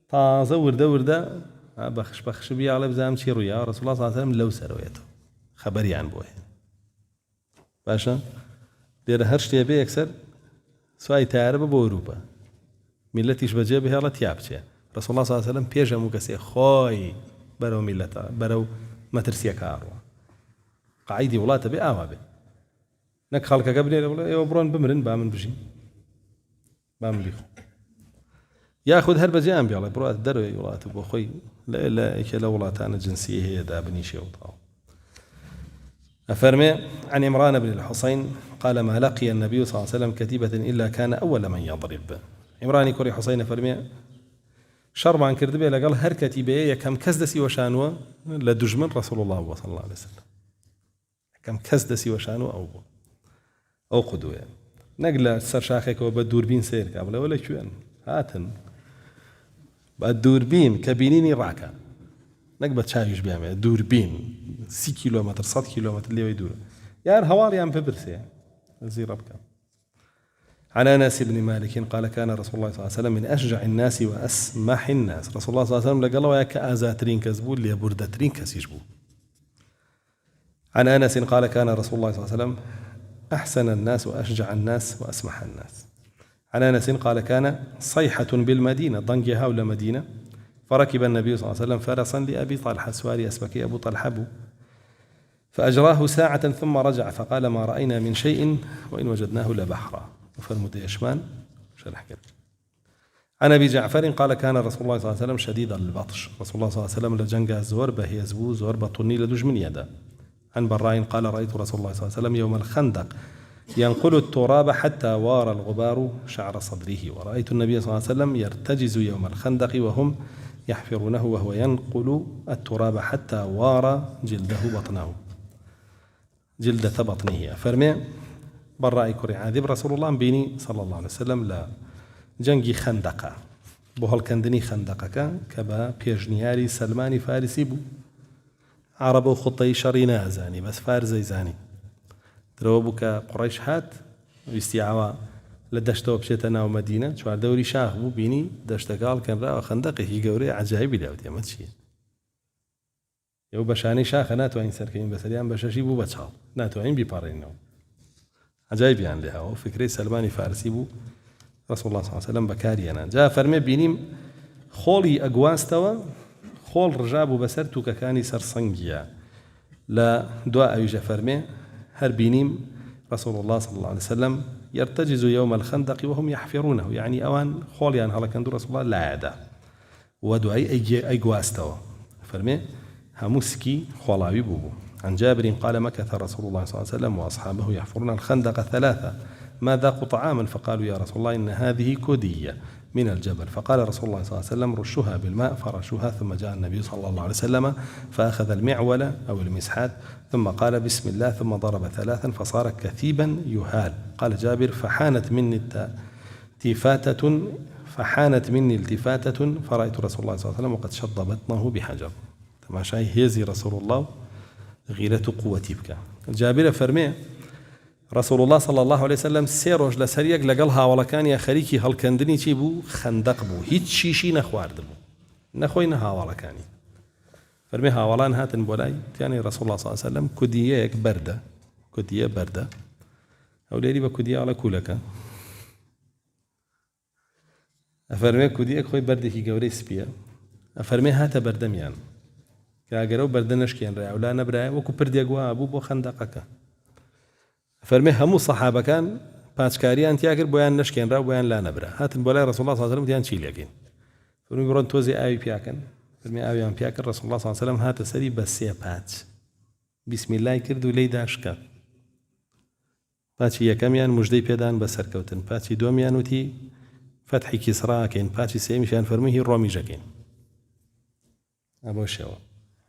تازه ورده بخش بيا على بزام شي رؤيا رسول الله صلى الله عليه وسلم لو سرويته خبري عن بوه باشا دير هرشتي بي اكثر سواي تعرب بوروبا ملتيش بجيبها لا تيابچه رسول الله صلى الله عليه وسلم بيجمو كسي خوي برو ملتا برو مترسيه كاروا قاعدي ولاته بي اوابه نك خلق قبل يوبرون بمرن بامن بجي بامن بيخو ياخذ هالبجان بيلا برات دري ولات ابو خوي لا يكلا ولات انا جنسيه هي دابني شيء وطاو افرمي عن عمران بن الحسين قال ما لقي النبي صلى الله عليه وسلم كتيبة الا كان اول من يضرب. عمران كوري حسين فرمي شرب عن كردبه لقال هر كتيبه كم كزدسي وشانوا لدجمن رسول الله صلى الله عليه وسلم كم كزدسي وشانوا او قدوه يعني. نقل سر شاخك وبدوربين سير قبل ولا شو يعني هاتن الدوربين كبينيني راكا نقبت شايش بيعمل دوربين 6 كيلومتر 100 كيلومتر اللي يدور يعني هواري عم ببرسي زي ربك. عن انس بن مالك قال كان رسول الله صلى الله عليه وسلم من اشجع الناس واسمح الناس. رسول الله صلى الله عليه وسلم لقال وياك ازاترين كزبول اللي بردترين كسيجبو. عن انس قال كان رسول الله صلى الله عليه وسلم احسن الناس واشجع الناس واسمح الناس. عن انس قال كان صيحة بالمدينة ضنجها ولا مدينة فركب النبي صلى الله عليه وسلم فرسا لأبي طلحة سواري أسبكي أبو طلحة فأجراه ساعة ثم رجع فقال ما رأينا من شيء وإن وجدناه لبحرا. وفرمت يشمان شرح كده. عن أبي جعفر قال كان رسول الله صلى الله عليه وسلم شديد البطش. رسول الله صلى الله عليه وسلم لجنجا الزور به يزبو زور بطني لدج من يده. عن براء قال رأيت رسول الله صلى الله عليه وسلم يوم الخندق ينقل التراب حتى وار الغبار شعر صدره. ورأيت النبي صلى الله عليه وسلم يرتجز يوم الخندق وهم يحفرونه وهو ينقل التراب حتى وار جلدة بطنه. فرمي براء كري عاذب رسول الله بيني صلى الله عليه وسلم لا جنگي خندقة بوهل كندني خندقك كبا بيجنياري سلماني فارسي بو عرب وخطي شرينا زاني بس فارزي زاني دروبك قريش هات ويستيعوا لدشتو بشيتنا ومدينة شوار دوري شاخ بو بيني دشتقال كان رأى خندقه هي قوري عجائب داودي ما تشي يو بشاني شاخ ناتوين سركين بسريان بشاشي بو بتشال ناتوين بيبارينو عجائب يعني لها وفكري سلماني فارسي بو رسول الله صلى الله عليه وسلم بكارينا جاء فرمي بينيم خولي أقواستوا خول رجابو بسرتو ككاني سرسنجيا لا دعاء يجا فرمي هر بينيم رسول الله صلى الله عليه وسلم يرتجز يوم الخندق وهم يحفرونه يعني أوان خوليان هلا كان رسول الله لا عدا ودعي أي قواستوا فرمي همسكي خولاوي بوبو. عن جابر قال مكث رسول الله صلى الله عليه وسلم وأصحابه يحفرون الخندق 3 ما ذاقوا طعاما فقالوا يا رسول الله إن هذه كدية من الجبل. فقال رسول الله صلى الله عليه وسلم رشوها بالماء فرشوها ثم جاء النبي صلى الله عليه وسلم فأخذ المعول أو المسحات ثم قال بسم الله ثم ضرب 3 فصار كثيبا يهال. قال جابر فحانت مني التفاتة فرأيت رسول الله صلى الله عليه وسلم وقد شض بطنه بحجر. تماشاي هيزي رسول الله غيرة قوتي بك. جابر فرمي رسول الله صلى الله عليه وسلم سيروج لسريق لقلها ولا كان يا خريكي هل كندني تيبو خندق بو هيت شيشي نخوارد بو نخوينها ولا كاني فرميها ولان هاتن بولاي يعني رسول الله صلى الله عليه وسلم كدية بردة أو ليري بكدية على كولك أفرمي كدية خوي بردة كي قوري سبيا أفرمي هاتا بردميان كأجرو بردنش كين رأي ولا نبرأ وكو بردي أجوا أبو بو خندقك فرمي همو الصحابة كان باتشكاريان تياكر بويان نشكين را بويان لا نبرا هاتن بولاي رسول الله صلى الله عليه وسلم تيان شيل يقين فرمي برون توزي آوي بياكن فرمي آويان بياكن رسول الله صلى الله عليه وسلم هات سري بس يا باتش بسم الله كردو لي داشكا باتشي يكميان مجدي بيدان بسر كوتن باتشي دوميان وتي فتحي كسرا كين باتشي سيمشان فرمي هي الرومي جاكين أبو الشوا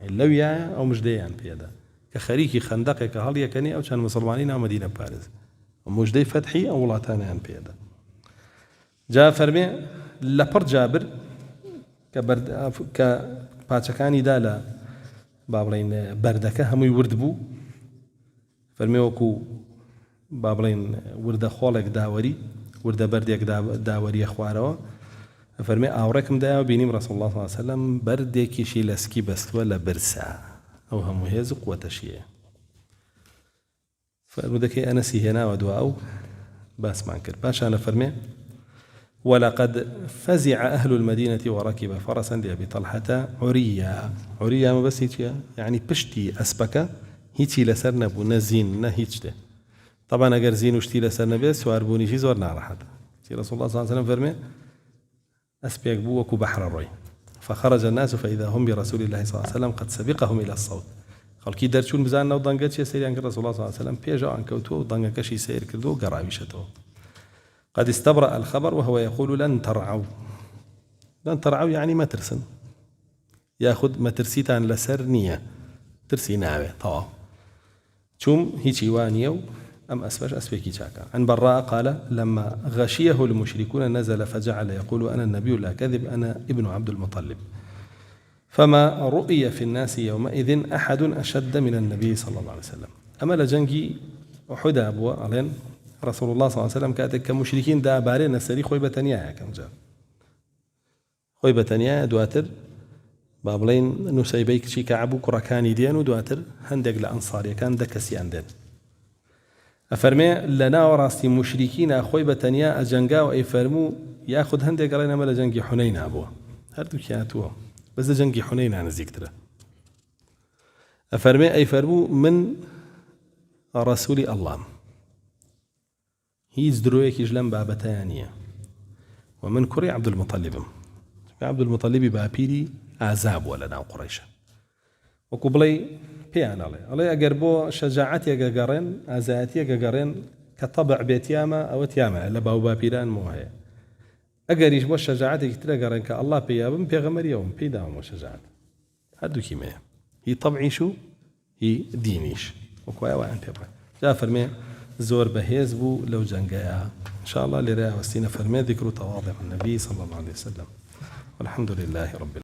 اللويا أو مجديان بيدان كخريكي خندق كهل يكني أو كان مسلمانين أو مدينة باريس ومجدي فتحي أو ولاتاني عن بيدا جاء فرمي لبر جابر كباتشكاني دالا بابلين بردك هم يورد بو فرميوكو بابلين ورد خولك داوري ورد بردك داوري خواروا فرمي أوركم دا بينيم رسول الله صلى الله عليه وسلم بردك يشيل اسكي بس ولا برسا أو هم هيزق وتشيء فالمدك أنا سيهنا ودواء باس مانكر باش أنا فرمي ولقد فزع أهل المدينة وركب فرسا لأبي طلحة عريا ما بس يعني بشتي أسبك هيتي لسرنا بو نزين نهيتش ده طبعا أجر زين وشتي لسرنا بس سوار بوني في زور نعرحت رسول الله صلى الله عليه وسلم فرمي أسبيك بو وكو بحر الروي فخرج الناس فإذا هم برسول الله صلى الله عليه وسلم قد سبقهم إلى الصوت قال كي درتشون بزاننا وضنقت شي سيري عن رسول الله صلى الله عليه وسلم بيجا عن كوتو وضنقك شي سير كردو قراويشته قد استبرأ الخبر وهو يقول لن ترعوا يعني ما ترسن ياخذ ما ترسيتان لسرنية ترسي ناوي طوا شوم هيجي وانيو أم أسبيكي شاكا عن براء قال لما غشيه المشركون نزل فجعل يقول أنا النبي لا كذب أنا ابن عبد المطلب فما رؤي في الناس يومئذ أحد أشد من النبي صلى الله عليه وسلم أما لجنجي وحدا أبوه علين رسول الله صلى الله عليه وسلم كاتك كمشركين دا بارين السري خوي بتنيا كم جاء خوي بتنيا دواتر بابلين نسيبيك شي كعبو كركاني ديان ودواتر هندق لأنصاري كان دكسي عندن أفرمي لنا وراستي مشركين خوي بتنيا أجنجا وأي فرمو ياخذ هندق علينا ملا جنجي حنين أبوه هردو كياتوه بس جنجي حنين عن ذكره أفرمي أي فرمو من رسول الله هي زدرويك يجلم بابتانية ومن كري عبد المطلب عبد المطلب بابيري عذاب ولا ناو قريشة وكبلي بيان علي أقربو شجاعتي أقارن عزاتي أقارن كطبع بيتياما أو تياما لباو بابيران موهي أقريش بو شجاعتي كتير أقارن كالله بيابم بيغمر يوم بيداوم وشجاعت هادو كيما هي طبعي شو هي دينيش وكوايا وعن بيبا جاء فرمي زور بهيز بو لو جنجايا إن شاء الله لرأى وستين فرمي ذكر تواضع النبي صلى الله عليه وسلم والحمد لله رب العالمين.